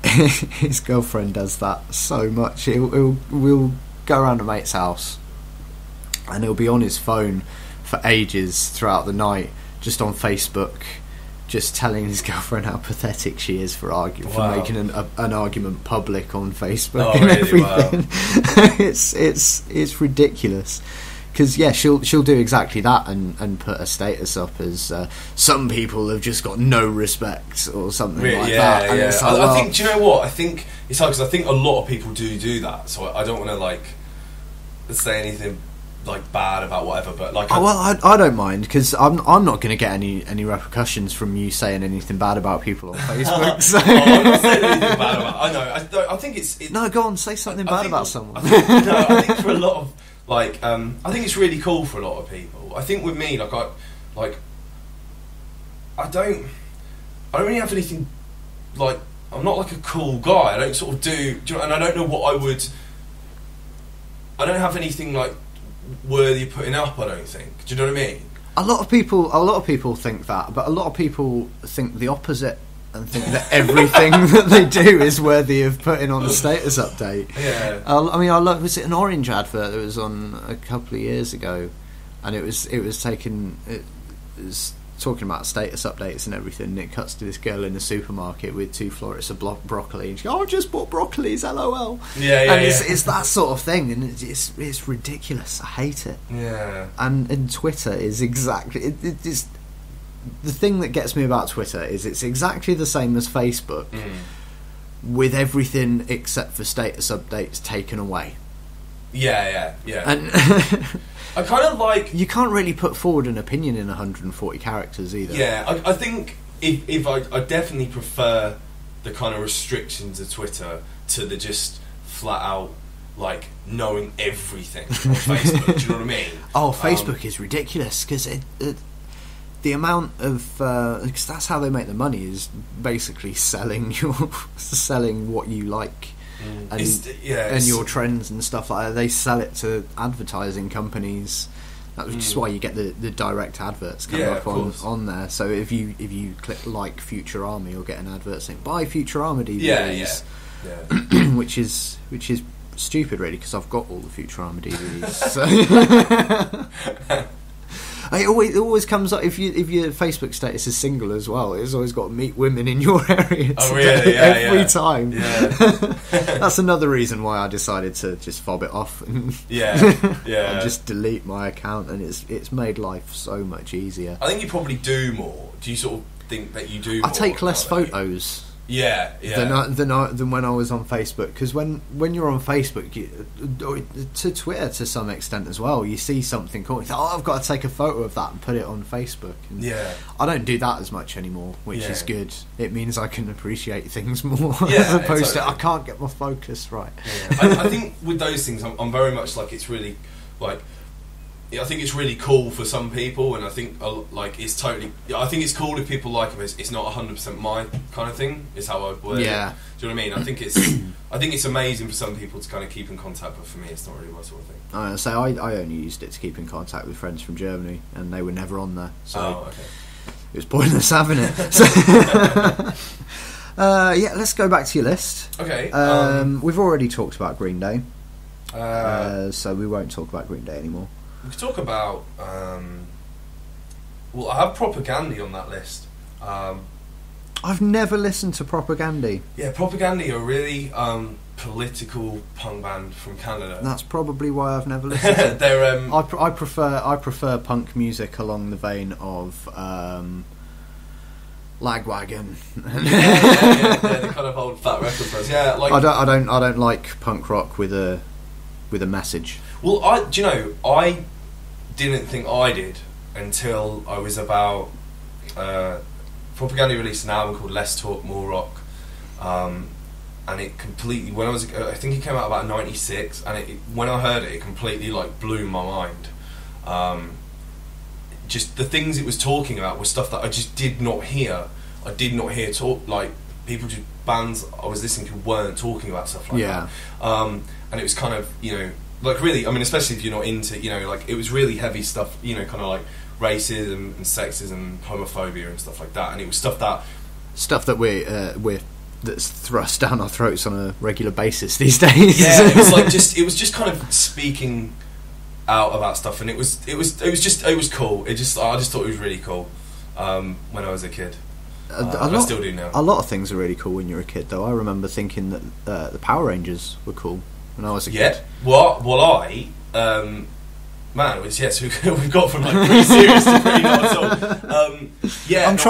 his girlfriend does that so much. We'll go around a mate's house, and he'll be on his phone for ages throughout the night, just on Facebook, just telling his girlfriend how pathetic she is for making an argument public on Facebook and everything. Wow. It's ridiculous. Because she'll do exactly that and put a status up as some people have just got no respect or something like that. And it's like, I think, do you know what? I think it's hard because I think a lot of people do that. So I don't want to like say anything like bad about whatever. But like, I don't mind because I'm not going to get any repercussions from you saying anything bad about people on Facebook. So. I'm not saying anything bad about. I know. I think it's no. Go on, say something bad about someone. I think for a lot of. Like, I think it's really cool for a lot of people. I think with me, I don't really have anything, like, I'm not like a cool guy. I don't sort of and I don't know what I don't have anything like worthy of putting up, I don't think. Do you know what I mean? A lot of people think that, but a lot of people think the opposite. And think that everything that they do is worthy of putting on a status update. Yeah. Was it an Orange advert that was on a couple of years ago, and it was talking about status updates and everything. And it cuts to this girl in the supermarket with 2 florets of broccoli, and she goes, "Oh, I just bought broccolis, LOL." Yeah. It's that sort of thing, and it's ridiculous. I hate it. Yeah. And Twitter is exactly it's. The thing that gets me about Twitter is it's exactly the same as Facebook, with everything except for status updates taken away. Yeah. And I kind of like... You can't really put forward an opinion in 140 characters either. Yeah, I think if I definitely prefer the kind of restrictions of Twitter to the just flat out, like, knowing everything on Facebook. Do you know what I mean? Oh, Facebook is ridiculous because the amount of because that's how they make the money, is basically selling what you like and your trends and stuff like that. They sell it to advertising companies, which is why you get the direct adverts come up on there. So if you click like Futurama, you'll get an advert saying buy Futurama DVDs. Yeah. which is stupid really, because I've got all the Futurama DVDs. So. It always comes up if your Facebook status is single as well. It's always got meet women in your area. Oh really? Yeah, every time. Yeah. That's another reason why I decided to just fob it off. And and just delete my account, and it's made life so much easier. I think you probably do more. Do you sort of think that you do. I take less photos. Yeah. Than when I was on Facebook, because when you're on Facebook, to Twitter to some extent as well, you see something cool, you think, I've got to take a photo of that and put it on Facebook. And I don't do that as much anymore, which is good. It means I can appreciate things more as opposed to I can't get my focus right. I think with those things, I'm very much like, it's really like, I think it's really cool for some people, and I think like it's totally. I think it's cool if people like it. It's not 100% my kind of thing. Is how I word it. Do you know what I mean? I think it's amazing for some people to kind of keep in contact, but for me, it's not really my sort of thing. So I only used it to keep in contact with friends from Germany, and they were never on there. So it was pointless having it. So let's go back to your list. Okay. We've already talked about Green Day, so we won't talk about Green Day anymore. We could talk about. Well, I have Propaganda on that list. I've never listened to Propaganda. Yeah, Propaganda are a really political punk band from Canada. That's probably why I've never listened to it. They're, I prefer punk music along the vein of Lagwagon. They kind of hold fat record players. Yeah, like I don't like punk rock with a message. Well, I didn't think I did until I was about. Propaganda released an album called Less Talk, More Rock, and it completely. When I think it came out about '96, and when I heard it, it completely like blew my mind. Just the things it was talking about was stuff that I just did not hear. I did not hear like people, just bands I was listening to weren't talking about stuff like that. And it was kind of, like really, I mean, especially if you're not into, like it was really heavy stuff, kind of like racism and sexism and homophobia and stuff like that. And it was stuff that we're that's thrust down our throats on a regular basis these days. Yeah, it was like it was just kind of speaking out about stuff, and it was cool. I just thought it was really cool when I was a kid. I still do now. A lot of things are really cool when you're a kid, though. I remember thinking that the Power Rangers were cool when I was a kid. Yeah. Well, we've got from like pretty serious to pretty not at all.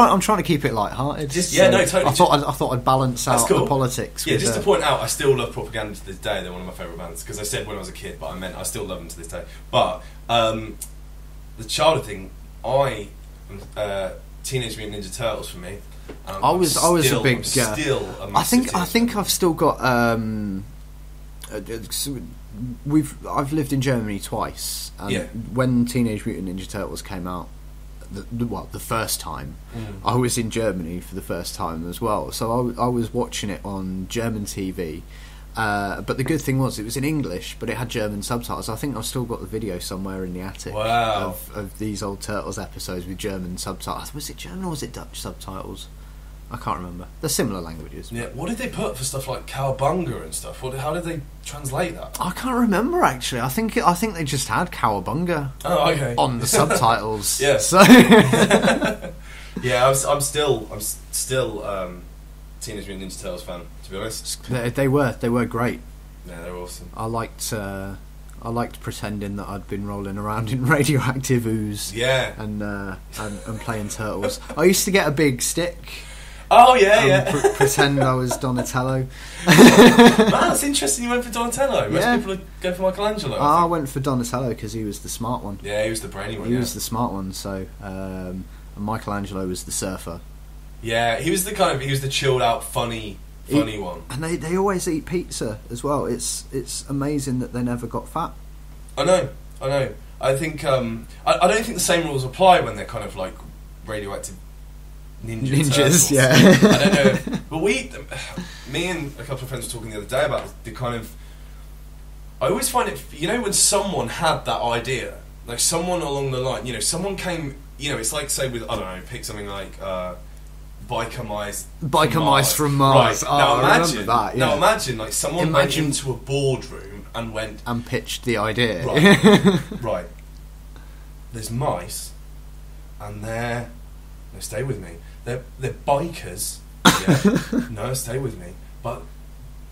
I'm trying to keep it light-hearted. Totally. I thought I'd balance out the politics. Yeah, just to point out, I still love Propaganda to this day. They're one of my favourite bands, because I said when I was a kid, but I meant I still love them to this day. But the childhood thing, Teenage Mutant Ninja Turtles for me. I was a big. Still a I think I've still got. I've lived in Germany twice, and when Teenage Mutant Ninja Turtles came out, the first time, I was in Germany for the first time as well. So I was watching it on German TV. But the good thing was it was in English, but it had German subtitles. I think I've still got the video somewhere in the attic of these old Turtles episodes with German subtitles. Was it German or was it Dutch subtitles? I can't remember. They're similar languages. Yeah. What did they put for stuff like cowabunga and stuff? How did they translate that? I can't remember actually. I think they just had cowabunga. Oh, okay. On the subtitles. Yeah. So. Yeah, I'm still Teenage Mutant Ninja Turtles fan, to be honest. They were great. Yeah, they're awesome. I liked pretending that I'd been rolling around in radioactive ooze. Yeah. And playing turtles. I used to get a big stick. Oh yeah. Pretend I was Donatello. Man, that's interesting. You went for Donatello. Most people would go for Michelangelo. I went for Donatello because he was the smart one. Yeah, he was the brainy one. He was the smart one. So, and Michelangelo was the surfer. Yeah, he was the chilled out, funny one. And they always eat pizza as well. It's amazing that they never got fat. I know. I think I don't think the same rules apply when they're kind of like radioactive ninjas. Turtles. Yeah. I don't know, but me and a couple of friends were talking the other day about the kind of. I always find it, when someone had that idea, like someone along the line, someone came, it's like, say with, I don't know, pick something like biker mice from Mars. Right. Oh, I remember that. Yeah. Now imagine like someone went into a boardroom and went and pitched the idea. Right. There's mice, and they're. No, stay with me. They're bikers. Yeah. No, stay with me.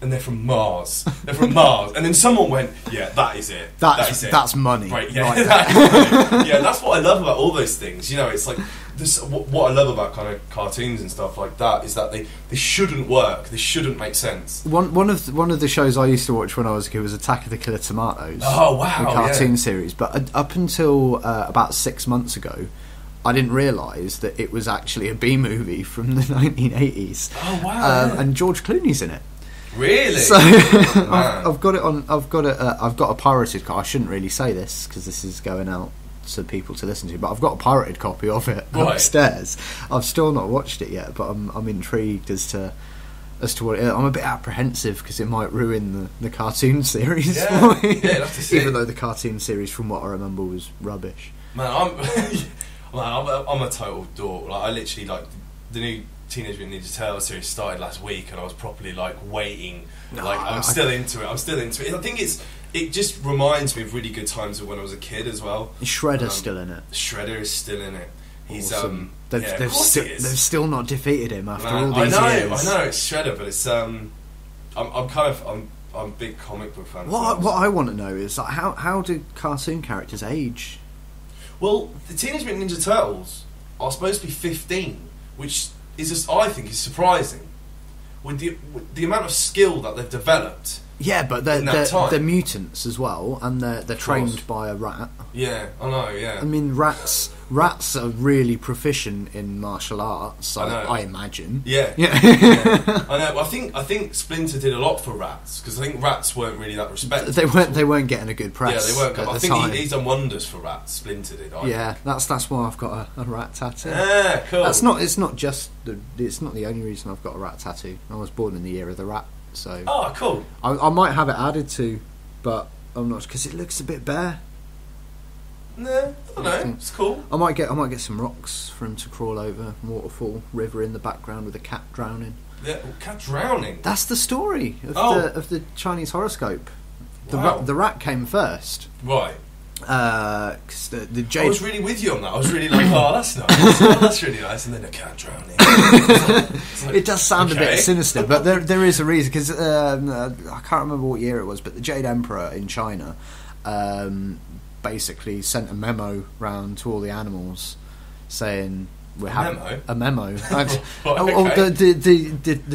And they're from Mars. And then someone went, yeah, that is it. That's money. Right, yeah. Right. Yeah, that's what I love about all those things. It's like what I love about kind of cartoons and stuff like that is that they shouldn't work. They shouldn't make sense. One of the shows I used to watch when I was a kid was Attack of the Killer Tomatoes. Oh wow! The cartoon series. But up until about 6 months ago, I didn't realise that it was actually a B movie from the 1980s. Oh wow! And George Clooney's in it. Really? So I've got it on. I've got a pirated copy. I shouldn't really say this because this is going out to people to listen to, but I've got a pirated copy of it upstairs. I've still not watched it yet, but I'm intrigued as to what I'm a bit apprehensive because it might ruin the cartoon series for me. Yeah, have to see. Even though the cartoon series, from what I remember, was rubbish. Man, I'm a total dork. Like, I literally, like, the new Teenage Mutant Ninja Turtles series started last week, and I was properly like waiting. I'm still into it. I think it just reminds me of really good times of when I was a kid as well. Shredder's still in it. Shredder is still in it. He's awesome. They've still not defeated him after all these years. I know it's Shredder, but it's I'm a big comic book fan. What I want to know is, like, how do cartoon characters age? Well, the Teenage Mutant Ninja Turtles are supposed to be 15, which is just, I think, is surprising with the amount of skill that they've developed. Yeah, but they're mutants as well, and they're trained by a rat. Yeah, I know. Yeah, I mean, rats are really proficient in martial arts. I imagine. Yeah. I know. I think Splinter did a lot for rats because I think rats weren't really that respected. They weren't getting a good press. Yeah, they weren't. I think he's done wonders for rats. Splinter did. That's why I've got a rat tattoo. Ah, cool. It's not the only reason I've got a rat tattoo. I was born in the year of the rat. So cool. I might have it added to, but I'm not, because it looks a bit bare. No, I don't know. It's cool. I might get some rocks for him to crawl over. Waterfall, river in the background with a cat drowning. Yeah, cat drowning. That's the story of the Chinese horoscope. The rat came first. Right. Because the jade. I was really with you on that. I was really like, oh, that's nice. That's really nice. And then a cat drowning. It does sound a bit sinister, but there is a reason. Because I can't remember what year it was, but the Jade Emperor in China basically sent a memo round to all the animals saying we're having a memo. The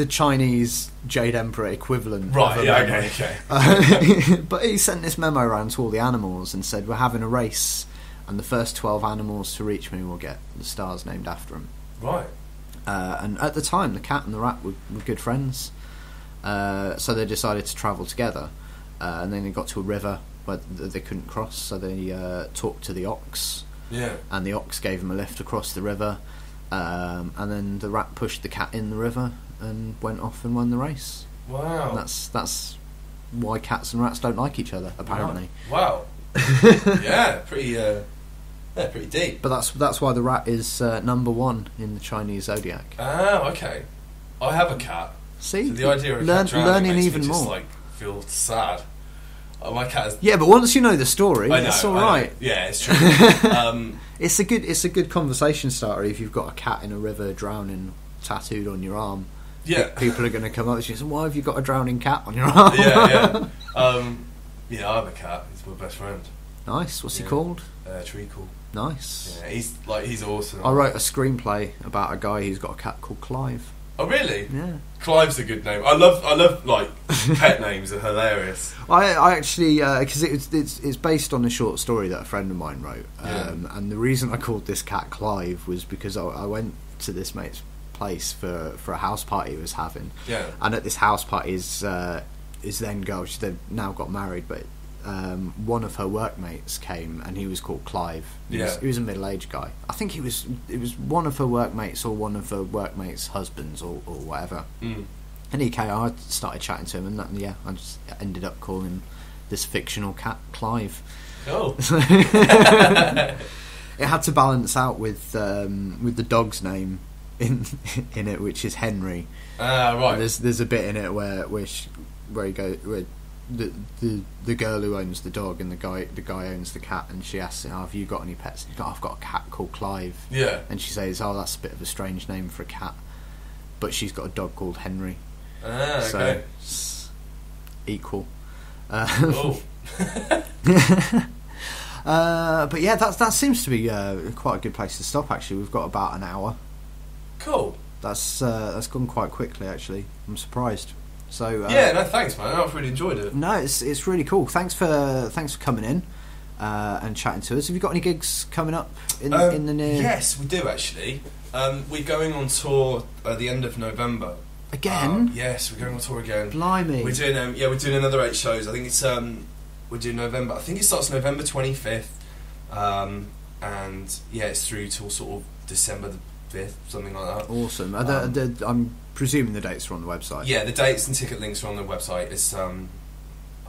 Chinese Jade Emperor equivalent. Right. Of a memo. Okay. But he sent this memo around to all the animals and said, we're having a race, and the first 12 animals to reach me will get the stars named after them. Right. And at the time, the cat and the rat were good friends, so they decided to travel together. And then they got to a river where they couldn't cross, so they talked to the ox. Yeah. And the ox gave him a lift across the river, and then the rat pushed the cat in the river and went off and won the race. Wow. And that's why cats and rats don't like each other, apparently. Wow. Yeah, pretty deep. But that's why the rat is number one in the Chinese zodiac. Oh, okay. I have a cat. See, so the idea of a cat drowning learning makes even me just more. like feel sad. My cat is... Yeah, but once you know the story, it's all right. Yeah, it's true. It's a good conversation starter if you've got a cat in a river drowning tattooed on your arm. Yeah, people are going to come up to you and say, "Why have you got a drowning cat on your arm?" Yeah. Yeah, I have a cat. He's my best friend. Nice. What's he called? Treacle. Nice. Yeah, he's awesome. I wrote a screenplay about a guy who's got a cat called Clive. Oh really? Yeah. Clive's a good name. I love like pet names are hilarious. I actually because it's based on a short story that a friend of mine wrote, and the reason I called this cat Clive was because I went to this mate's place for a house party he was having. Yeah. And at this house party his then girl, they've now got married, but one of her workmates came and he was called Clive. He was a middle-aged guy. I think it was one of her workmates or one of her workmates' husbands or whatever. And he came, I started chatting to him, and I just ended up calling this fictional cat Clive. Oh. It had to balance out with the dog's name in it, which is Henry. Right. There's a bit in it where he goes where the girl who owns the dog and the guy owns the cat, and she asks him, "Have you got any pets?" He's got, "I've got a cat called Clive." Yeah. And she says, "Oh, that's a bit of a strange name for a cat," but she's got a dog called Henry. Okay. So it's equal. Oh. But yeah, that seems to be quite a good place to stop. Actually, we've got about an hour. Cool. That's gone quite quickly. Actually, I'm surprised. So yeah, no, thanks, man. I've really enjoyed it. No, it's really cool. Thanks for coming in and chatting to us. Have you got any gigs coming up in the near? Yes, we do actually. We're going on tour at the end of November. Again? Yes, we're going on tour again. Blimey. We're doing we're doing another 8 shows. I think it's we're doing November. I think it starts November 25th, and yeah, it's through till sort of December the 5th, something like that. Awesome. I'm presuming the dates are on the website. Yeah, the dates and ticket links are on the website. It's I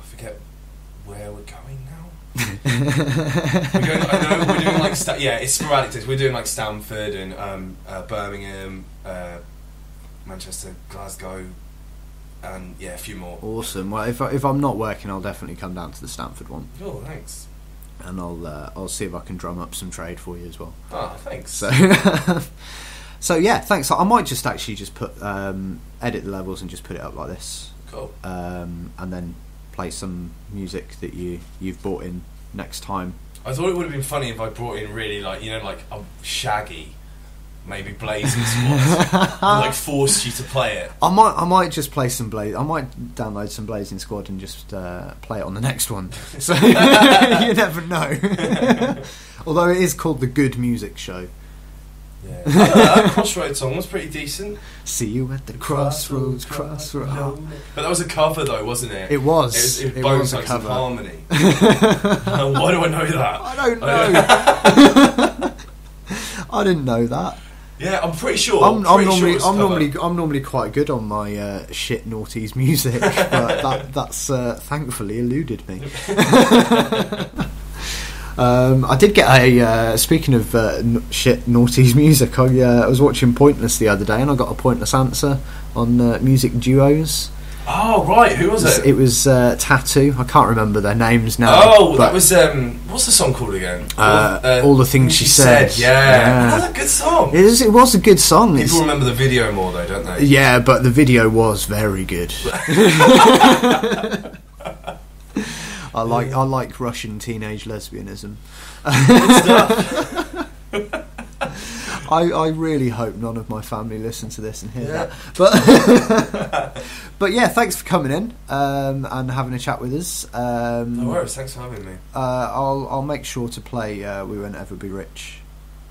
forget where we're going now. We're doing like it's sporadic days. We're doing like Stamford and Birmingham, Manchester, Glasgow, and yeah, a few more. Awesome. Well, if I'm not working, I'll definitely come down to the Stamford one. Oh, thanks. And I'll see if I can drum up some trade for you as well. Oh, thanks. So, so yeah, thanks. I might just actually put edit the levels and just put it up like this. Cool. And then play some music that you've brought in next time. I thought it would have been funny if I brought in really like a Shaggy, maybe Blazing Squad, and like forced you to play it. I might just play some I might download some Blazing Squad and just play it on the next one. So you never know. Although it is called the Good Music Show. Yeah, that Crossroads song was pretty decent. See you at the crossroads. But that was a cover though, wasn't it? It was. It was was a like cover. some harmony. Why do I know that? I don't know. I didn't know that. Yeah, I'm pretty sure. I'm normally normally quite good on my shit naughties music, but that's thankfully eluded me. I did get a speaking of shit naughties music. I was watching Pointless the other day, and I got a Pointless answer on music duos. Oh right, who was it? It was Tattoo. I can't remember their names now. Oh, that was what's the song called again? All the Things She Said. Yeah. That's a good song. It was a good song. People remember the video more though, don't they? Yeah, but the video was very good. I like Russian teenage lesbianism. Good stuff. I really hope none of my family listen to this and hear that. But yeah, thanks for coming in and having a chat with us. No worries, thanks for having me. I'll make sure to play We Won't Ever Be Rich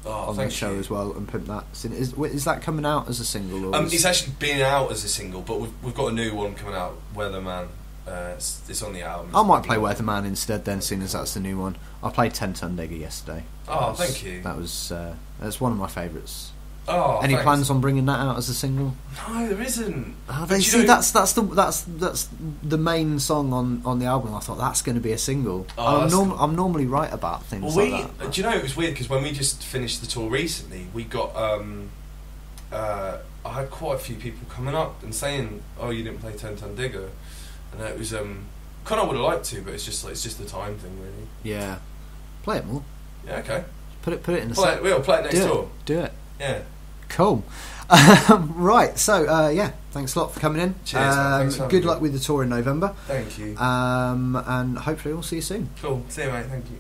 on the show as well and put that. Is that coming out as a single? Or it's actually been out as a single, but we've got a new one coming out, Weatherman. It's on the album. I might play Weatherman instead then, seeing as that's the new one. I played 10 Ton Digger yesterday. Thank you. That's one of my favourites. Oh, any thanks. plans on bringing that out as a single? No, there isn't. That's the main song on the album. I thought that's going to be a single. Cool. I'm normally right about things like that. Do you know, it was weird because when we just finished the tour recently, we got I had quite a few people coming up and saying, "Oh, you didn't play 10 Ton Digger," and it was kind of would have liked to, but it's just the time thing, really. Yeah, play it more. Yeah, okay. Put it in the set. We'll play it next tour. Do it. Yeah. Cool. Right, so yeah, thanks a lot for coming in. Cheers. Good luck with the tour in November. Thank you. And hopefully we'll see you soon. Cool. See you, mate. Thank you.